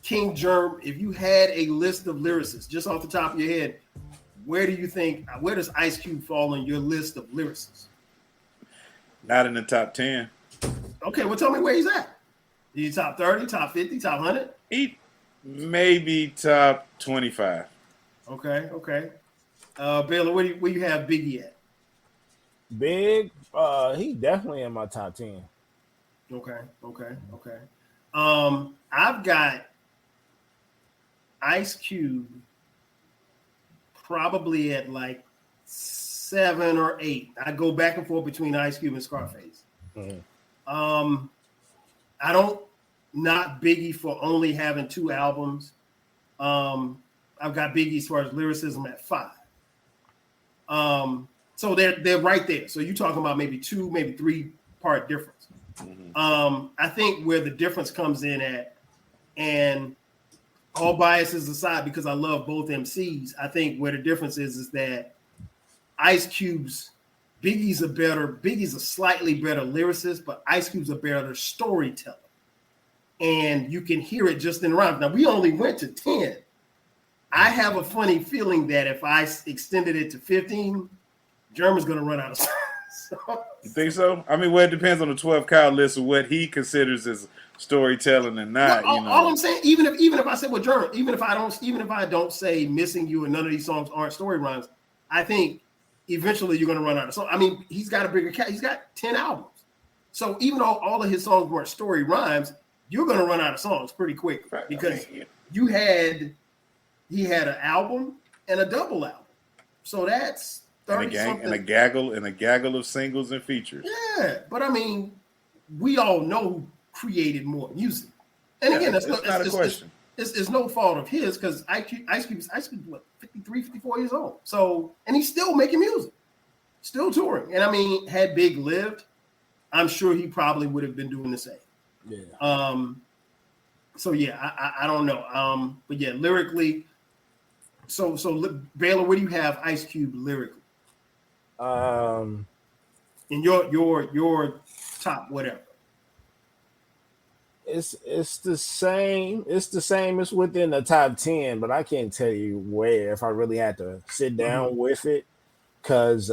King Jerm, if you had a list of lyricists just off the top of your head, where does Ice Cube fall on your list of lyricists? Not in the top 10. Okay, well, tell me where he's at. Is he top 30, top 50, top 100? He maybe top 25. Okay. Baylor, where you have Biggie at? Big, he definitely in my top 10. Okay. I've got Ice Cube probably at like 7 or 8. I go back and forth between Ice Cube and Scarface. Mm-hmm. I don't knock Biggie for only having 2 albums. I've got Biggie as far as lyricism at 5. So they're right there. So you're talking about maybe 2, maybe 3 part difference. Mm-hmm. I think where the difference comes in at, and all biases aside, because I love both MCs, I think where the difference is that Ice Cube's Biggie's a slightly better lyricist, but Ice Cube's a better storyteller. And you can hear it just in rhymes. Now, we only went to 10. I have a funny feeling that if I extended it to 15, Jerm is going to run out of songs. You think so? I mean, well, it depends on the 12 Kyle list of what he considers as storytelling and not. Well, all I'm saying, even if I said, well, Jerm, even if I don't say Missing You and none of these songs aren't story rhymes, I think eventually you're going to run out of songs. I mean, he's got a bigger cat. He's got 10 albums. So even though all of his songs weren't story rhymes, you're going to run out of songs pretty quick because he had an album and a double album. So that's 30 and a gaggle of singles and features. Yeah, but I mean, we all know who created more music. And again, that's not a question. It's no fault of his because Ice Cube's what, 53, 54 years old. So, and he's still making music, still touring. And I mean, had Big lived, I'm sure he probably would have been doing the same. Yeah. So yeah, I don't know. But yeah, lyrically. So Baylor, where do you have Ice Cube lyrically? In your top whatever. It's the same. It's the same. It's within the top 10, but I can't tell you where if I really had to sit down with it. Because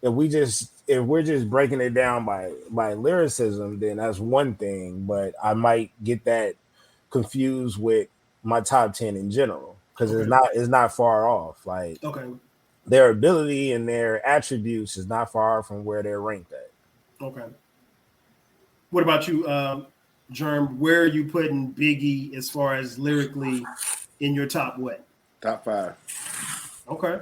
if we're just breaking it down by lyricism, then that's one thing. But I might get that confused with my top 10 in general because it's not far off. Like their ability and their attributes is not far from where they're ranked at. Okay. What about you, Jerm? Where are you putting Biggie as far as lyrically in your top what? Top 5. Okay.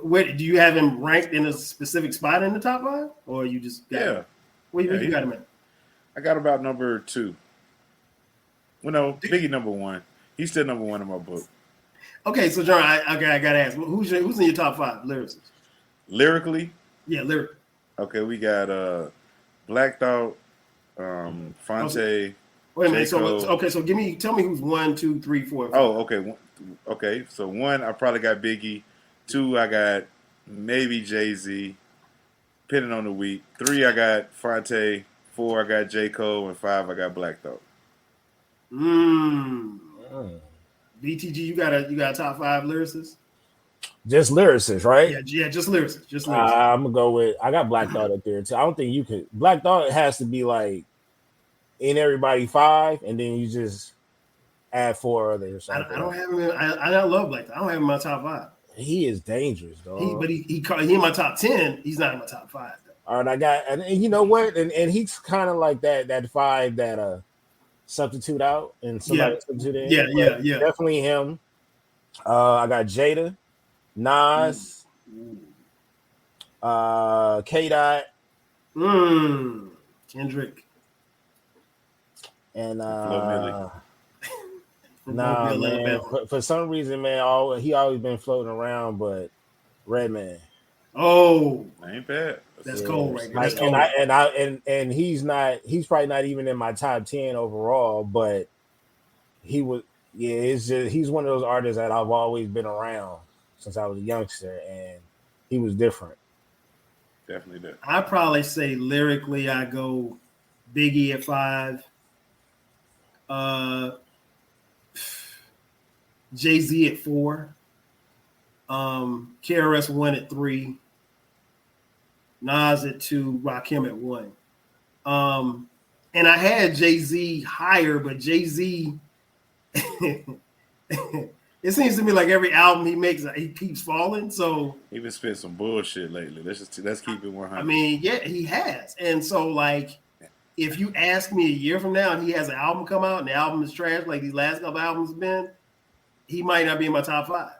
Where do you have him ranked in a specific spot in the top 5, or you just got him? Where you got him at? I got about number 2. Well, no, Biggie number 1. He's still number 1 in my book. Okay, so Jerm, I gotta ask, who's in your top 5 lyricists? Lyrically? Yeah, lyrically. Okay, we got Black Thought, Fonte. Wait a minute. So tell me who's 1, 2, 3, 4. 5. Oh, okay. Okay, so 1, I probably got Biggie. 2, I got maybe Jay-Z, depending on the week. 3, I got Fonte. 4, I got J. Cole. And 5, I got Black Thought. BTG, you got a top 5 lyricist? Just lyricists, right? Yeah, just lyricists. I'm gonna go with. I got Black Thought up there too. I don't think you could. Black Thought has to be like in everybody 5, and then you just add 4 others. I don't have him. I love Black Thought. I don't have him in my top 5. He is dangerous, though. He in my top 10. He's not in my top 5. Though. All right, I got, and you know what? And he's kind of like that 5 that substitute out and somebody substitute in. Yeah. Definitely him. I got Jada. Nas, K-Dot, Kendrick, and man, for some reason, man, he always been floating around, but Redman. Oh, Ain't bad. that's cold right there. Like, That's cold. and he's probably not even in my top 10 overall, but he was. Yeah, it's just he's one of those artists that I've always been around since I was a youngster, and he was different. Definitely did. I probably say lyrically, I go Biggie at 5, Jay-Z at 4, KRS-One at 3, Nas at 2, Rakim at 1. And I had Jay-Z higher, but Jay-Z, it seems to me like every album he makes, he keeps falling. So he been spit some bullshit lately. Let's keep it 100. I mean, yeah, he has. And so, like, if you ask me a year from now and he has an album come out and the album is trash, like these last couple albums have been, he might not be in my top 5.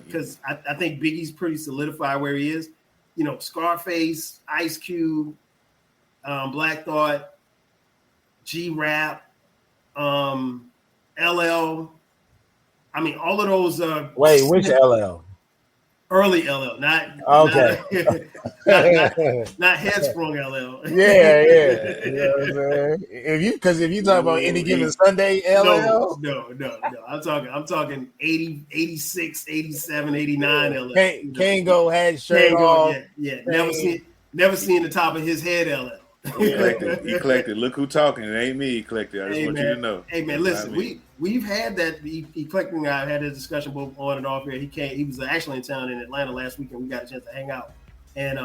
Because I think Biggie's pretty solidified where he is. You know, Scarface, Ice Cube, Black Thought, G-Rap, LL. I mean, all of those. Wait, which LL? Early LL, not okay, not Headsprung LL. Yeah. You know what I'm saying? If you talk about Any Given Sunday LL, no. I'm talking 80, 86, 87, 89 LL. Kango had shirt off. Yeah. Never seen the top of his head LL. He collected. Look who talking. It ain't me. He collected. I just want you to know. Hey man, listen. We've had that. He collecting. I had a discussion both on and off here. He was actually in town in Atlanta last week, and we got a chance to hang out. And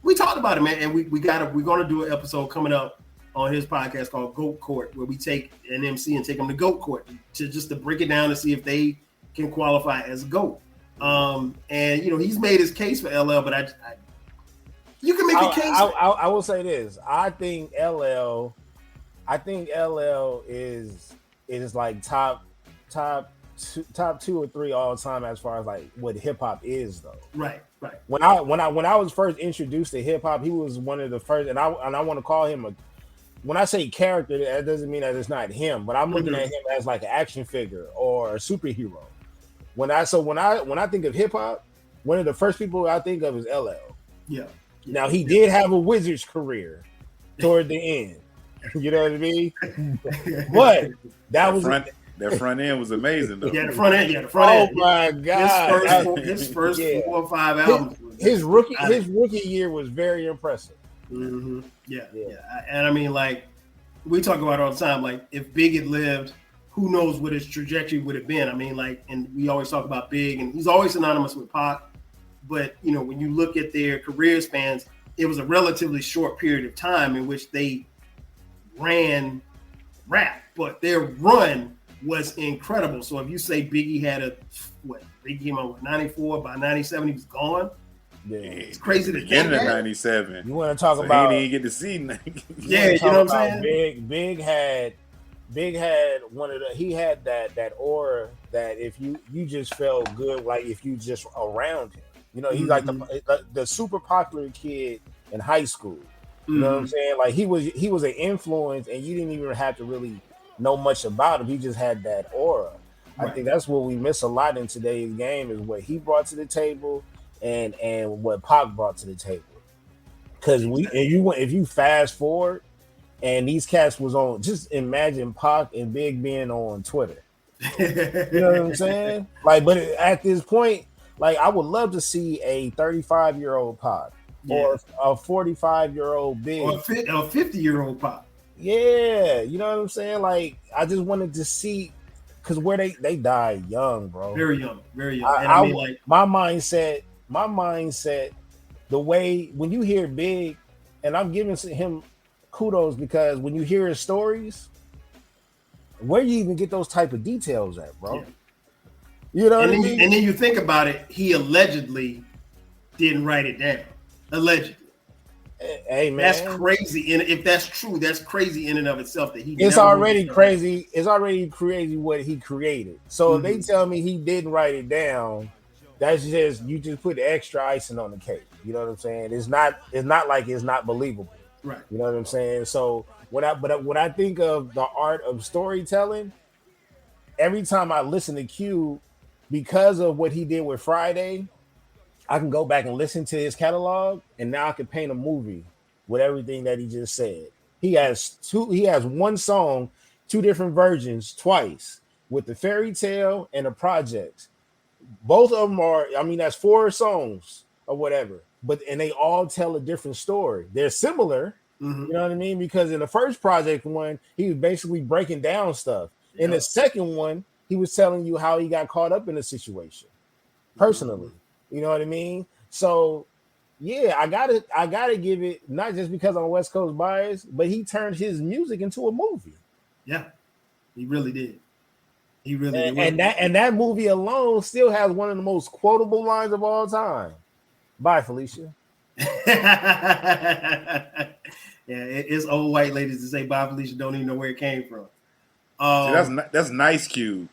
we talked about it, man. And we're going to do an episode coming up on his podcast called Goat Court, where we take an MC and take them to Goat Court to break it down to see if they can qualify as a GOAT. And you know, he's made his case for LL, but you can make a case. I will say this. I think LL is like top 2 or 3 all time as far as like what hip hop is though. Right. When I was first introduced to hip hop, he was one of the first, and I want to call him when I say character, that doesn't mean that it's not him, but I'm looking at him as like an action figure or a superhero. When I think of hip hop, one of the first people I think of is LL. Yeah. Now he did have a Wizards career toward the end. You know what I mean? But that front end was amazing though. Yeah, the front end. Oh my God! His first 4 or 5 albums. His rookie year was very impressive. Mm-hmm. Yeah. And I mean, like we talk about it all the time. Like if Big had lived, who knows what his trajectory would have been? I mean, like, and we always talk about Big, and he's always synonymous with Pac. But, you know, when you look at their career spans, it was a relatively short period of time in which they ran rap, but their run was incredible. So if you say Biggie had Biggie came out with 94, by 97 he was gone. Yeah. It's crazy to think Beginning that. of 97. You want to talk about? He didn't get to see. Yeah, you know what I'm saying? Big had one of the. He had that aura that if you just felt good, like if you just around him. You know, he's like the super popular kid in high school. You know what I'm saying? Like he was an influence, and you didn't even have to really know much about him. He just had that aura. Right. I think that's what we miss a lot in today's game is what he brought to the table and what Pac brought to the table. Because if you fast forward and these cats was on, just imagine Pac and Big being on Twitter. You know what I'm saying? Like, but at this point. Like, I would love to see a 35-year-old Pac or a 45-year-old Big. Or a 50-year-old Pac. Yeah, you know what I'm saying? Like, I just wanted to see, because where they died young, bro. Very young. I mean, like, my mindset, the way, when you hear Big, and I'm giving him kudos because when you hear his stories, where you even get those type of details at, bro? Yeah. You know what I mean? And then you think about it, he allegedly didn't write it down. Allegedly. Hey man. That's crazy. And if that's true, that's crazy in and of itself that he It's already crazy. It's already crazy what he created. So if they tell me he didn't write it down, that's just you just put extra icing on the cake. You know what I'm saying? It's not like it's not believable. Right. You know what I'm saying? So when I think of the art of storytelling, every time I listen to Q, because of what he did with Friday, I can go back and listen to his catalog, and now I can paint a movie with everything that he just said. He has one song, two different versions, twice, with the fairy tale and the projects. Both of them are, I mean, that's 4 songs or whatever, and they all tell a different story. They're similar, you know what I mean? Because in the first project one, he was basically breaking down stuff. In the second one, he was telling you how he got caught up in the situation personally. You know what I mean? So yeah, I gotta give it, not just because I'm West Coast biased, but he turned his music into a movie. Yeah, he really did. He really did. And that movie alone still has one of the most quotable lines of all time. Bye, Felicia. Yeah, it's old white ladies to say bye, Felicia, don't even know where it came from. See, that's Nice Cube.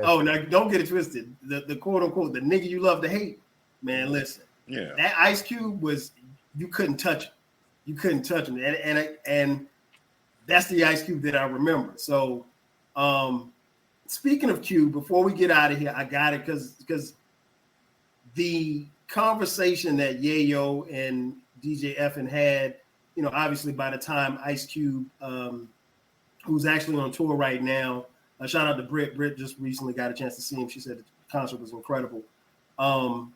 Oh, now don't get it twisted. The quote unquote the nigga you love to hate, man. Listen, yeah, that Ice Cube was, you couldn't touch him. You couldn't touch him, and that's the Ice Cube that I remember. So, speaking of Cube, before we get out of here, I got it because the conversation that Yayo and DJ Effin had, you know, obviously by the time Ice Cube, who's actually on tour right now, shout out to Britt. Britt just recently got a chance to see him. She said the concert was incredible. And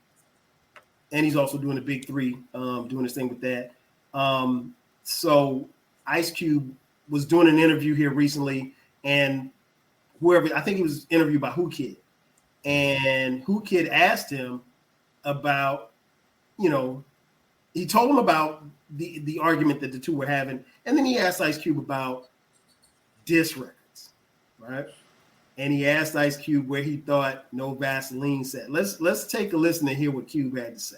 he's also doing the Big Three, doing his thing with that. So Ice Cube was doing an interview here recently, and whoever, I think he was interviewed by Who Kid, and Who Kid asked him about, you know, he told him about the argument that the two were having, and then he asked Ice Cube about diss records, right? And he asked Ice Cube where he thought No Vaseline sat. Let's take a listen and hear what Cube had to say.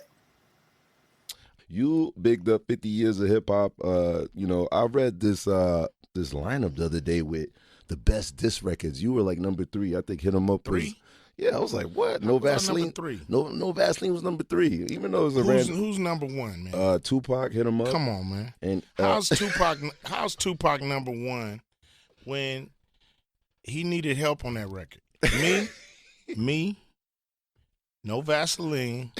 You bigged up 50 years of hip hop. You know, I read this lineup the other day with the best diss records. You were like number 3. I think Hit 'Em Up was. Yeah, I was like, what? No Vaseline. Number 3. No Vaseline was number 3. Even though it was who's number 1, man? Tupac, Hit 'Em Up. Come on, man. And how's Tupac number 1 when he needed help on that record? Me, No Vaseline,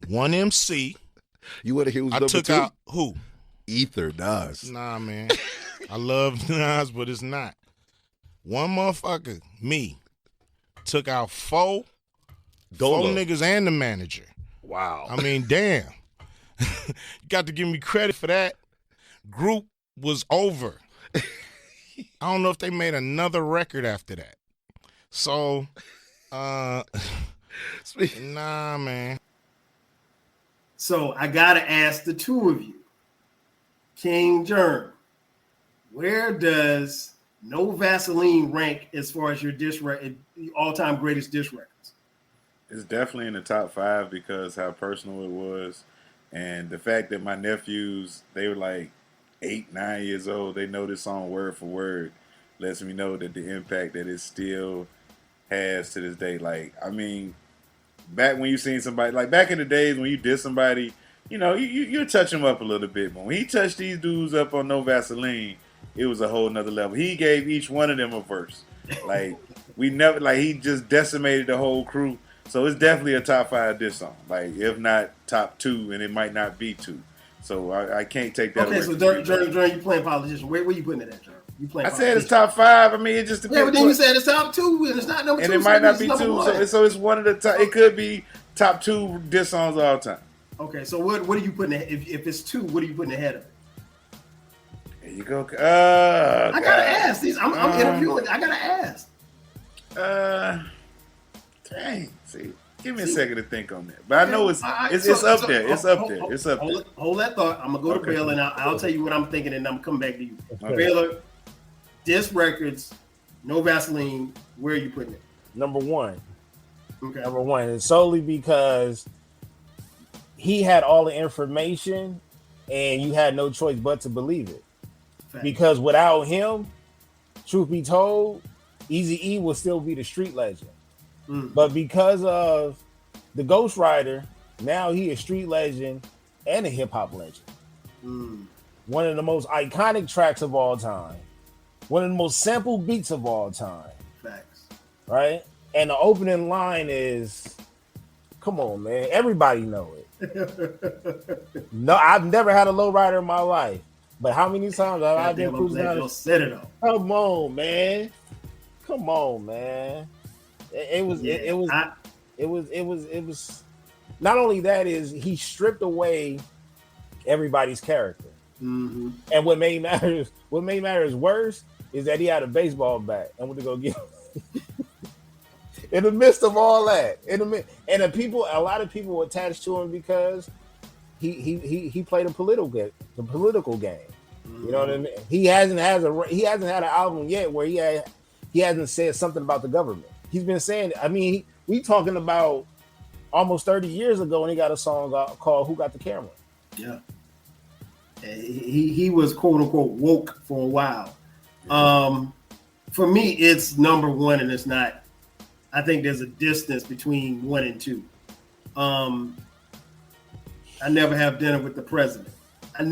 One MC. You want to hear who's number 2? I took out who? Ether, Nas. Nah, man. I love Nas, but it's not. One motherfucker, me, took out 4 niggas and the manager. Wow. I mean, damn. You got to give me credit for that. Group was over. I don't know if they made another record after that. So, nah, man. So I gotta ask the two of you, King Jerm, where does No Vaseline rank as far as your all-time greatest diss records? It's definitely in the top 5 because how personal it was, and the fact that my nephews, they were like 8, 9 years old, they know this song word for word, lets me know that the impact that it still has to this day. Like, I mean, back when you seen somebody, like back in the days when you diss somebody, you know, you touch them up a little bit. But when he touched these dudes up on No Vaseline, it was a whole nother level. He gave each one of them a verse. Like, he just decimated the whole crew. So it's definitely a top 5 diss song. Like, if not top 2, and it might not be 2. So I can't take that away. Okay, so Jerm, you playing politician. Where you putting it at, Jerm? I said it's top 5. I mean, it just depends. Yeah, but then you said it's top 2, and it's not number 2. And it might not be 2, so it's one of the top. It could be top 2 diss songs of all time. Okay, so what are you putting if it's 2? What are you putting ahead of it? There you go. I gotta ask these. I'm interviewing. I gotta ask. Dang. See, give me a second to think on that. But I know it's up there. It's up there. It's up there. Hold that thought. I'm gonna go to Baylor, and I'll tell you what I'm thinking, and I'm coming back to you. Okay. Baylor, diss records, No Vaseline. Where are you putting it? Number 1. Okay. Number 1, and solely because he had all the information, and you had no choice but to believe it. Fact. Because without him, truth be told, Eazy-E will still be the street legend. But because of the Ghost Rider, now he is street legend and a hip hop legend. One of the most iconic tracks of all time. One of the most sampled beats of all time. Facts. Right? And the opening line is, "Come on, man, everybody know it." No, I've never had a lowrider in my life, but how many times have I been cruising down? Come on, man. Come on, man. It was. Not only that is he stripped away everybody's character, and what made matters worse is that he had a baseball bat and went to go get. In the midst of all that, a lot of people attached to him because he played the political game. You know what I mean? He hasn't had an album yet where he hasn't said something about the government. He's been saying, I mean, we talking about almost 30 years ago, and he got a song called "Who Got the Camera." Yeah, he was quote unquote woke for a while. For me, it's number one, and it's not. I think there's a distance between 1 and 2. I never have dinner with the president. And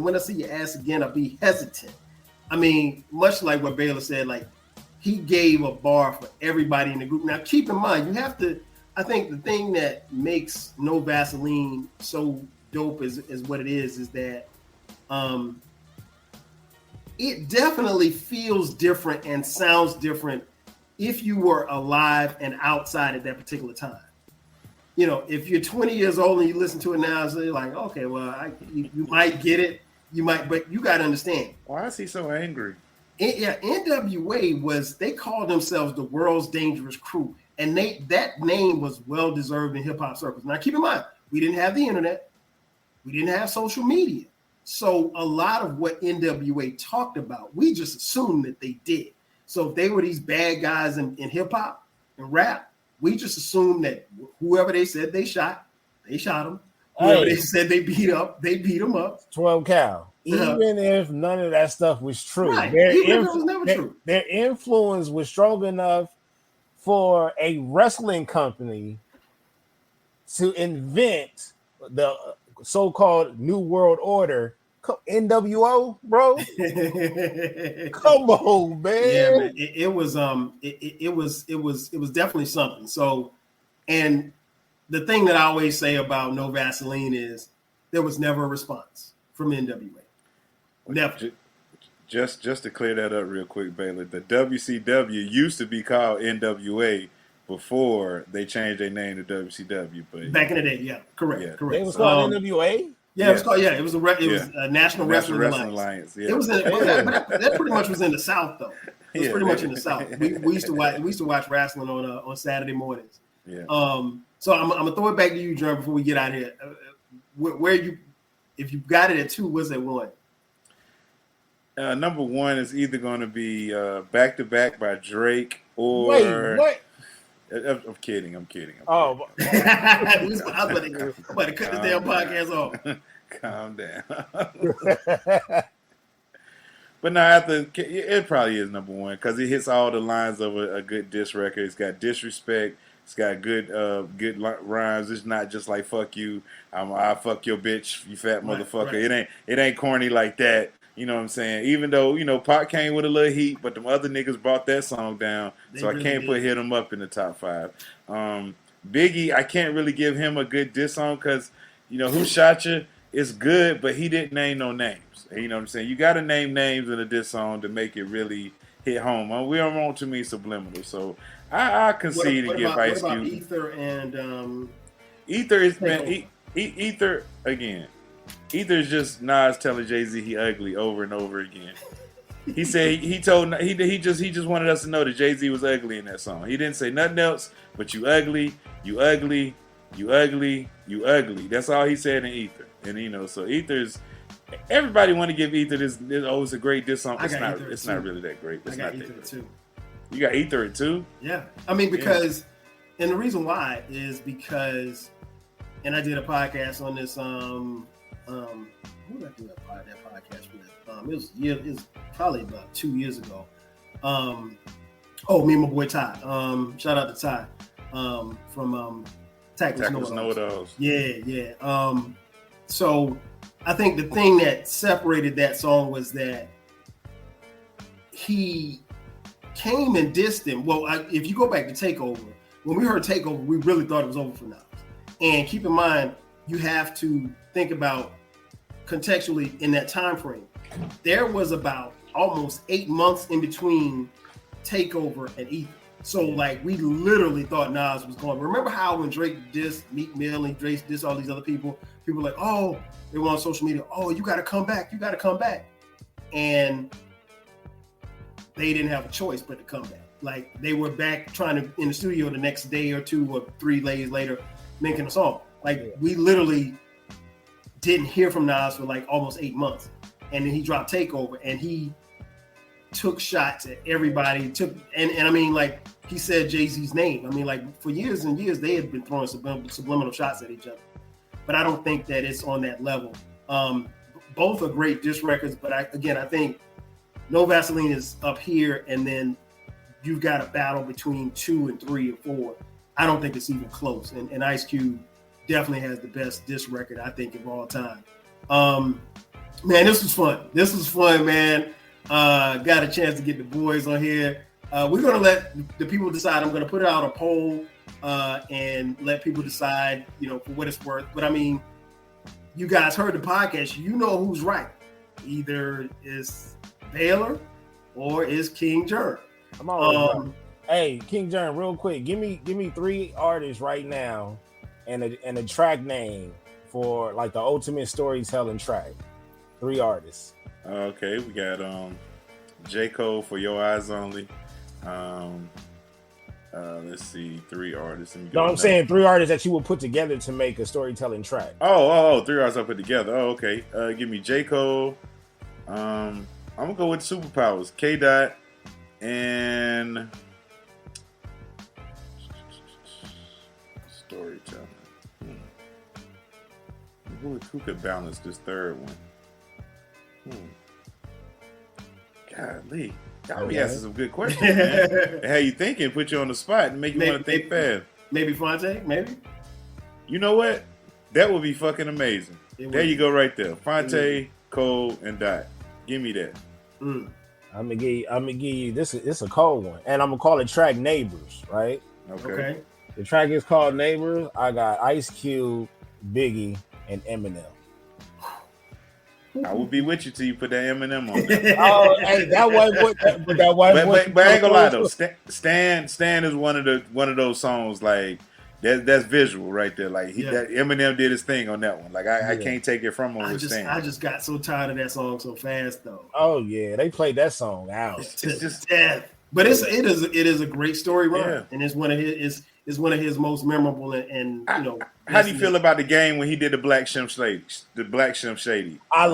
when I see you ask again, I'll be hesitant. I mean, much like what Baylor said, like he gave a bar for everybody in the group. Now, keep in mind, you have to. I think the thing that makes No Vaseline so dope is what it is that. It definitely feels different and sounds different if you were alive and outside at that particular time. You know, if you're 20 years old and you listen to it now, so you're like, okay, well, you might get it, but you got to understand. Why is he so angry? NWA they called themselves the world's dangerous crew, and that name was well deserved in hip hop circles. Now, keep in mind, we didn't have the internet, we didn't have social media. So a lot of what NWA talked about, we just assumed that they did. So if they were these bad guys in hip hop and rap, we just assumed that whoever they said they shot them. Whoever they said they beat them up. 12 Cal. Even if none of that stuff was true, right. Even if it was never true. Their influence was strong enough for a wrestling company to invent the so-called New World Order. NWO, bro. Come on, man. Yeah, man. It was definitely something. So, and the thing that I always say about No Vaseline is there was never a response from NWA. Never. Just to clear that up real quick, Baylor. The WCW used to be called NWA before they changed their name to WCW. But back in the day, yeah, correct. It was called NWA. Yeah, it was called. Yeah, it was a National Wrestling Alliance. Yeah. It was that pretty much was in the South though. It was pretty much in the South. We used to watch wrestling on Saturday mornings. Yeah. So I'm gonna throw it back to you, Jerm, before we get out of here. If you got it at 2, what's at 1? Number 1 is either going to be Back to Back by Drake or. Wait, what? I'm kidding. Oh, I was about to cut this damn podcast off. Calm down. But no, it probably is number 1 because it hits all the lines of a good diss record. It's got disrespect. It's got good rhymes. It's not just like "fuck you," "I fuck your bitch, you fat motherfucker." Right. It ain't corny like that. You know what I'm saying? Even though, Pac came with a little heat, but them other niggas brought that song down. So I can't put Hit 'Em Up in the top 5. Biggie, I can't really give him a good diss song because, Who Shot You is good, but he didn't name no names. You know what I'm saying? You got to name names in a diss song to make it really hit home. We don't want too many subliminals. So I concede to give Ice Cube. What about Ether and... Ether is, man, Ether, again. Ether is just Nas telling Jay-Z he ugly over and over again. He said he just wanted us to know that Jay-Z was ugly in that song. He didn't say nothing else but you ugly, you ugly, you ugly, you ugly. That's all he said in Ether. And so Ether's everybody want to give Ether this it's a great diss song. It's not really that great. It's not Ether too. You got Ether at 2? Yeah. I mean because and the reason why is because and I did a podcast on this who did I do that podcast with? It was probably about 2 years ago. Me and my boy Ty. Shout out to Ty. From Tackless Know-It-Alls. Yeah. So I think the thing that separated that song was that he came and dissed him. Well, if you go back to Takeover, when we heard Takeover, we really thought it was over for Nas. And keep in mind, you have to think about contextually in that time frame. There was about almost 8 months in between Takeover and Ether. So like we literally thought Nas was going. Remember how when Drake dissed Meek Mill and Drake dissed all these other people were like, oh, they were on social media, oh, you got to come back, and they didn't have a choice but to come back. Like they were back trying to in the studio the next day or 2 or 3 days later making a song. Like we literally didn't hear from Nas for like almost 8 months, and then he dropped Takeover, and he took shots at everybody. And I mean, like he said Jay-Z's name. I mean, like for years and years they had been throwing subliminal shots at each other, but I don't think that it's on that level. Both are great diss records, but I think No Vaseline is up here, and then you've got a battle between 2 and 3 and 4. I don't think it's even close. And Ice Cube definitely has the best diss record, I think, of all time. Man, this was fun, man. Got a chance to get the boys on here. We're going to let the people decide. I'm going to put out a poll and let people decide, for what it's worth. But I mean, you guys heard the podcast. You know who's right. Either it's Baylor or it's King Jerm. I'm always right. Hey, King Jerm, real quick, give me 3 artists right now and a track name for like the ultimate storytelling track. 3 artists. Okay, we got J. Cole for Your Eyes Only. Let's see, 3 artists. No, I'm saying 3 artists that you will put together to make a storytelling track. 3 artists I put together. Oh, okay. Give me J. Cole. I'm gonna go with Superpowers, K. Dot, and storytelling. Who could balance this third one? Golly. Y'all be asking some good questions, man. How you thinking? Put you on the spot and make you want to think fast. Maybe Fonte, maybe? You know what? That would be fucking amazing. There you go right there. Fonte, Cole, and Dot. Give me that. I'm gonna give you this. It's a cold one, and I'm gonna call it track Neighbors, right? Okay. The track is called Neighbors. I got Ice Cube, Biggie, and Eminem. I will be with you till you put that Eminem on there. Hey, that wasn't but I ain't gonna lie though. Stan is one of those songs like that's visual right there. Like that Eminem did his thing on that one. Like I can't take it from him with Stan. I just got so tired of that song so fast though. Oh yeah, they played that song out. It's just death. But it is a great story run, and it's one of his most memorable and How do you feel about the game when he did the Black Shem Shady? I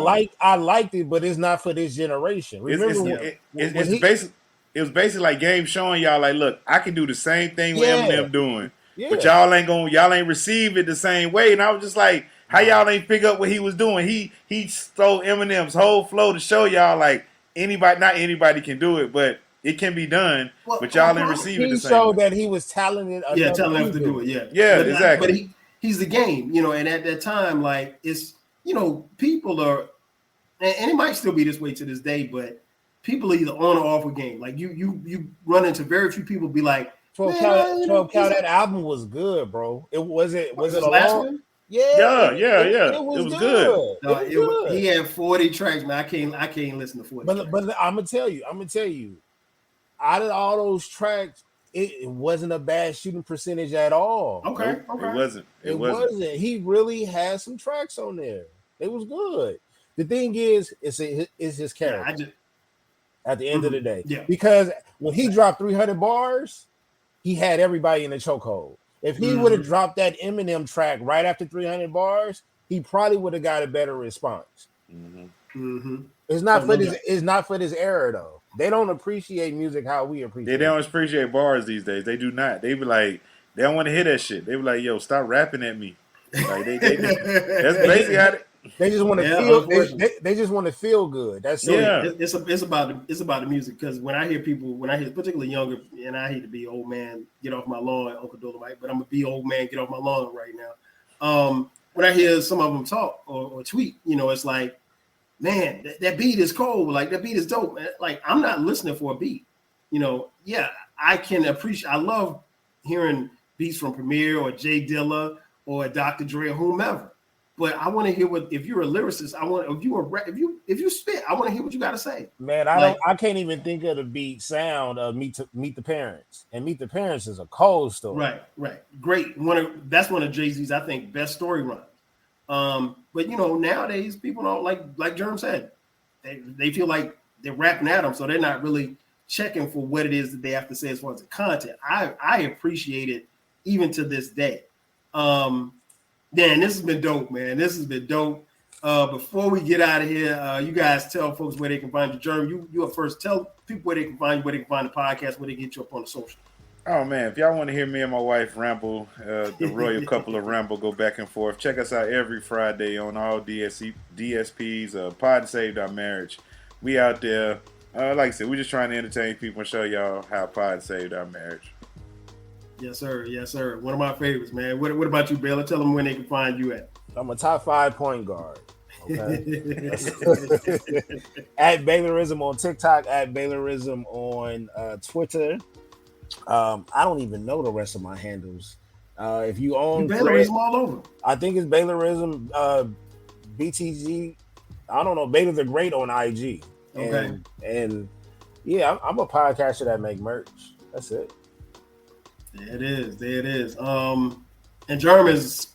liked it, but it's not for this generation. Remember, it was basically like Game showing y'all like, look, I can do the same thing with Eminem doing, but y'all ain't receive it the same way. And I was just like, how y'all ain't pick up what he was doing? He stole Eminem's whole flow to show y'all like not anybody can do it, but it can be done, but y'all ain't receive it the same. He showed that he was talented. Talented to do it. But exactly. But he's the game, and at that time, like it's, people are, and it might still be this way to this day, but people are either on or off a game. Like you run into very few people be like, 12 Count, that album was good, bro. Was it a last one? Yeah. It was good. No, he had 40 tracks, man. I can't listen to 40. But I'm gonna tell you, out of all those tracks, it wasn't a bad shooting percentage at all. Okay. It wasn't. He really had some tracks on there. It was good. The thing is, it's his character. At the end of the day, because when he dropped 300 bars, he had everybody in the chokehold. If he would have dropped that Eminem track right after 300 bars, he probably would have got a better response. It's not for this era though. They don't appreciate music how we appreciate it. They don't appreciate bars these days. They do not. They be like, they don't want to hear that shit. They be like, yo, stop rapping at me. Like that's basically how they just want to feel. They just want to feel good. That's it's about the music. Because when I hear particularly younger, and I hate to be old man, get off my lawn, Uncle Dolomite, but I'm gonna be old man, get off my lawn right now. When I hear some of them talk or tweet, it's like, man, that beat is cold. Like that beat is dope. Man. Like I'm not listening for a beat. yeah, I can appreciate. I love hearing beats from Premier or Jay Dilla or Dr. Dre or whomever. But I want to hear if you're a lyricist, if you spit, I want to hear what you got to say. Man, I can't even think of the beat sound of Meet the Parents. And Meet the Parents is a cold story. Right. Great. That's one of Jay-Z's, I think, best story rhymes. But nowadays people don't like Jerm said, they feel like they're rapping at them, so they're not really checking for what it is that they have to say as far as the content. I appreciate it even to this day. Dan, this has been dope, man. This has been dope. Before we get out of here, you guys tell folks where they can find you. Jerm, you up first. Tell people where they can find you, where they can find the podcast, where they can get you up on the social. Oh, man, if y'all want to hear me and my wife ramble, the royal couple of ramble, go back and forth, check us out every Friday on all DSPs, Pod Saved Our Marriage. We out there. Like I said, we're just trying to entertain people and show y'all how Pod saved our marriage. Yes, sir. One of my favorites, man. What about you, Baylor? Tell them when they can find you at. I'm a top 5 point guard. Okay. At Baylorism on TikTok, at Baylorism on Twitter. I don't even know the rest of my handles. If you own Baylorism all over. I think it's Baylorism, BTG. I don't know. Baylor the Great on IG. Okay. And yeah, I'm a podcaster that make merch. That's it. There it is. And Jerm is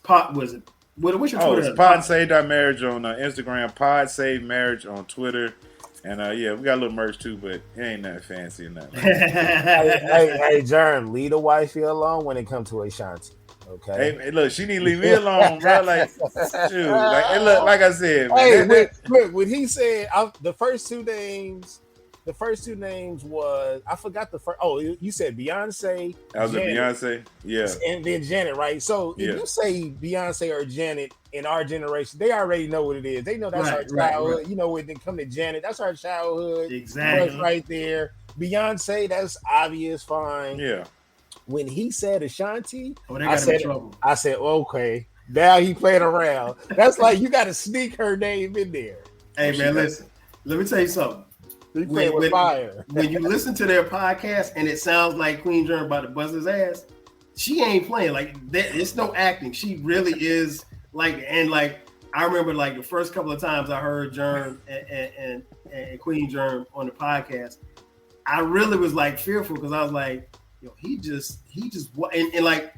what's your Twitter? It's Pod Saved Our Marriage on Instagram, Pod Save Marriage on Twitter. And yeah, we got a little merch too, but it ain't nothing fancy or nothing. hey, Jerm, leave the wifey alone when it comes to Ashanti. Okay. Hey, look, she need to leave me alone, bro. Like, shoot. Like I said, man. Hey, look, when he said the first two names was, I forgot the first. Oh, you said Beyonce. That was Janet, a Beyonce, yeah, and then Janet, right? So if you say Beyonce or Janet in our generation, they already know what it is. They know that's our childhood. Right. You know, when they come to Janet, that's our childhood. Exactly, right there. Beyonce, that's obvious, fine. Yeah. When he said Ashanti, I said, okay. Now he playing around. That's like you got to sneak her name in there. Hey man, listen. Let me tell you something. With fire. When you listen to their podcast and it sounds like Queen Jerm about to bust his ass, she ain't playing. Like it's no acting. She really is like. And like I remember, like the first couple of times I heard Jerm and Queen Jerm on the podcast, I really was like fearful because I was like, yo, he just and like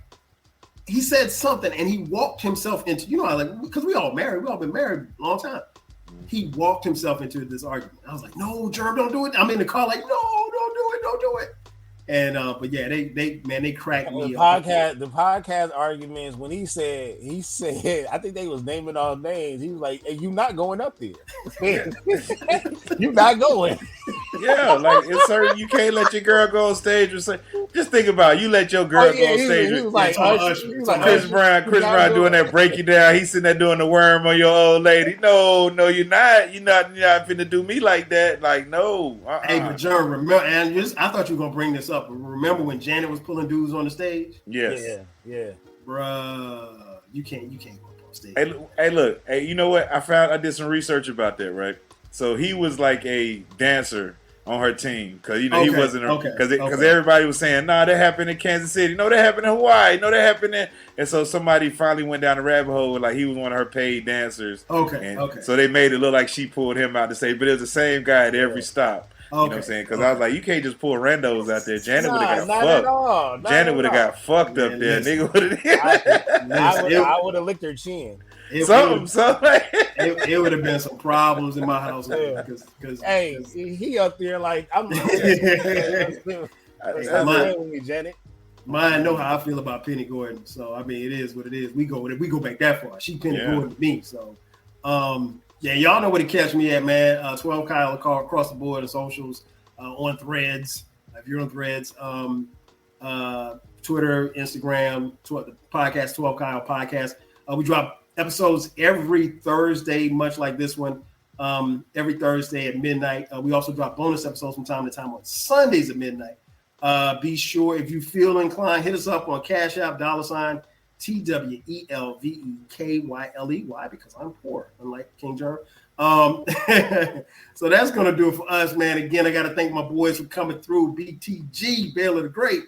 he said something and he walked himself into, because we all been married a long time. He walked himself into this argument. I was like, no, Jerm, don't do it. I'm in the car like, no, don't do it. And but yeah, they cracked me up. The podcast arguments when he said, I think they was naming all names. He was like, hey, you not going up there. You not going. Yeah, like it's certain you can't let your girl go on stage and say, just think about it. You let your girl go on stage. He was like, Chris Brown doing that break you down. He's sitting there doing the worm on your old lady. No, you're not. You're not finna do me like that. Like, no. Hey, but Jerm, remember, and I thought you were gonna bring this up. Remember when Janet was pulling dudes on the stage? Yes. Yeah. Bruh, you can't go up on stage. Hey, look. Hey, you know what? I did some research about that, right? So he was like a dancer on her team because he wasn't because everybody was saying, nah, that happened in Kansas City, no, that happened in Hawaii, no, that happened in, and so somebody finally went down the rabbit hole like he was one of her paid dancers. So they made it look like she pulled him out to say, but it was the same guy at every stop. You know what I'm saying? Because I was like, you can't just pull randos out there. Janet would have got fucked. Janet would have got fucked up there. Nigga would have. I would have licked her chin. It would have been some problems in my house. Because he up there like I'm. Janet. Mine know how I feel about Penny Gordon, so I mean it is what it is. We go back that far. She Penny Gordon to me, so yeah, y'all know where to catch me at, man. 12 Kyle across the board, the socials, on Threads. If you're on Threads, Twitter, Instagram, the podcast 12 Kyle podcast. We drop episodes every Thursday, much like this one. Every Thursday at midnight. We also drop bonus episodes from time to time on Sundays at midnight. Be sure, if you feel inclined, hit us up on Cash App, $TWELVEKYLEY, because I'm poor, unlike King Jerm. So that's going to do it for us, man. Again, I got to thank my boys for coming through. BTG, Baylor the Great,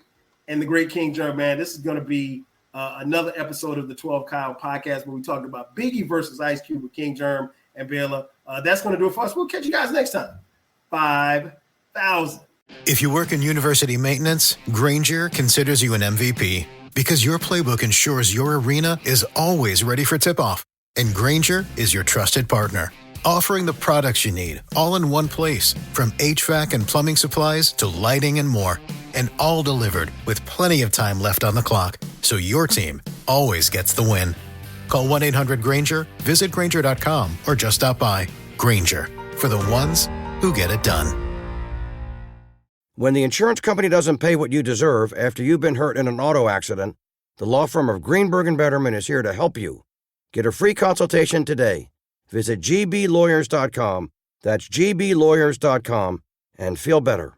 and the Great King Jerm, man. This is going to be another episode of the 12 Kyle podcast where we talked about Biggie versus Ice Cube with King Jerm and Baylor. That's going to do it for us. We'll catch you guys next time. 5,000. If you work in university maintenance, Granger considers you an MVP because your playbook ensures your arena is always ready for tip-off. And Granger is your trusted partner, offering the products you need all in one place, from HVAC and plumbing supplies to lighting and more, and all delivered with plenty of time left on the clock, so your team always gets the win. Call 1-800-GRANGER, visit Granger.com, or just stop by. Granger, for the ones who get it done. When the insurance company doesn't pay what you deserve after you've been hurt in an auto accident, the law firm of Greenberg & Betterman is here to help you. Get a free consultation today. Visit gblawyers.com, that's gblawyers.com, and feel better.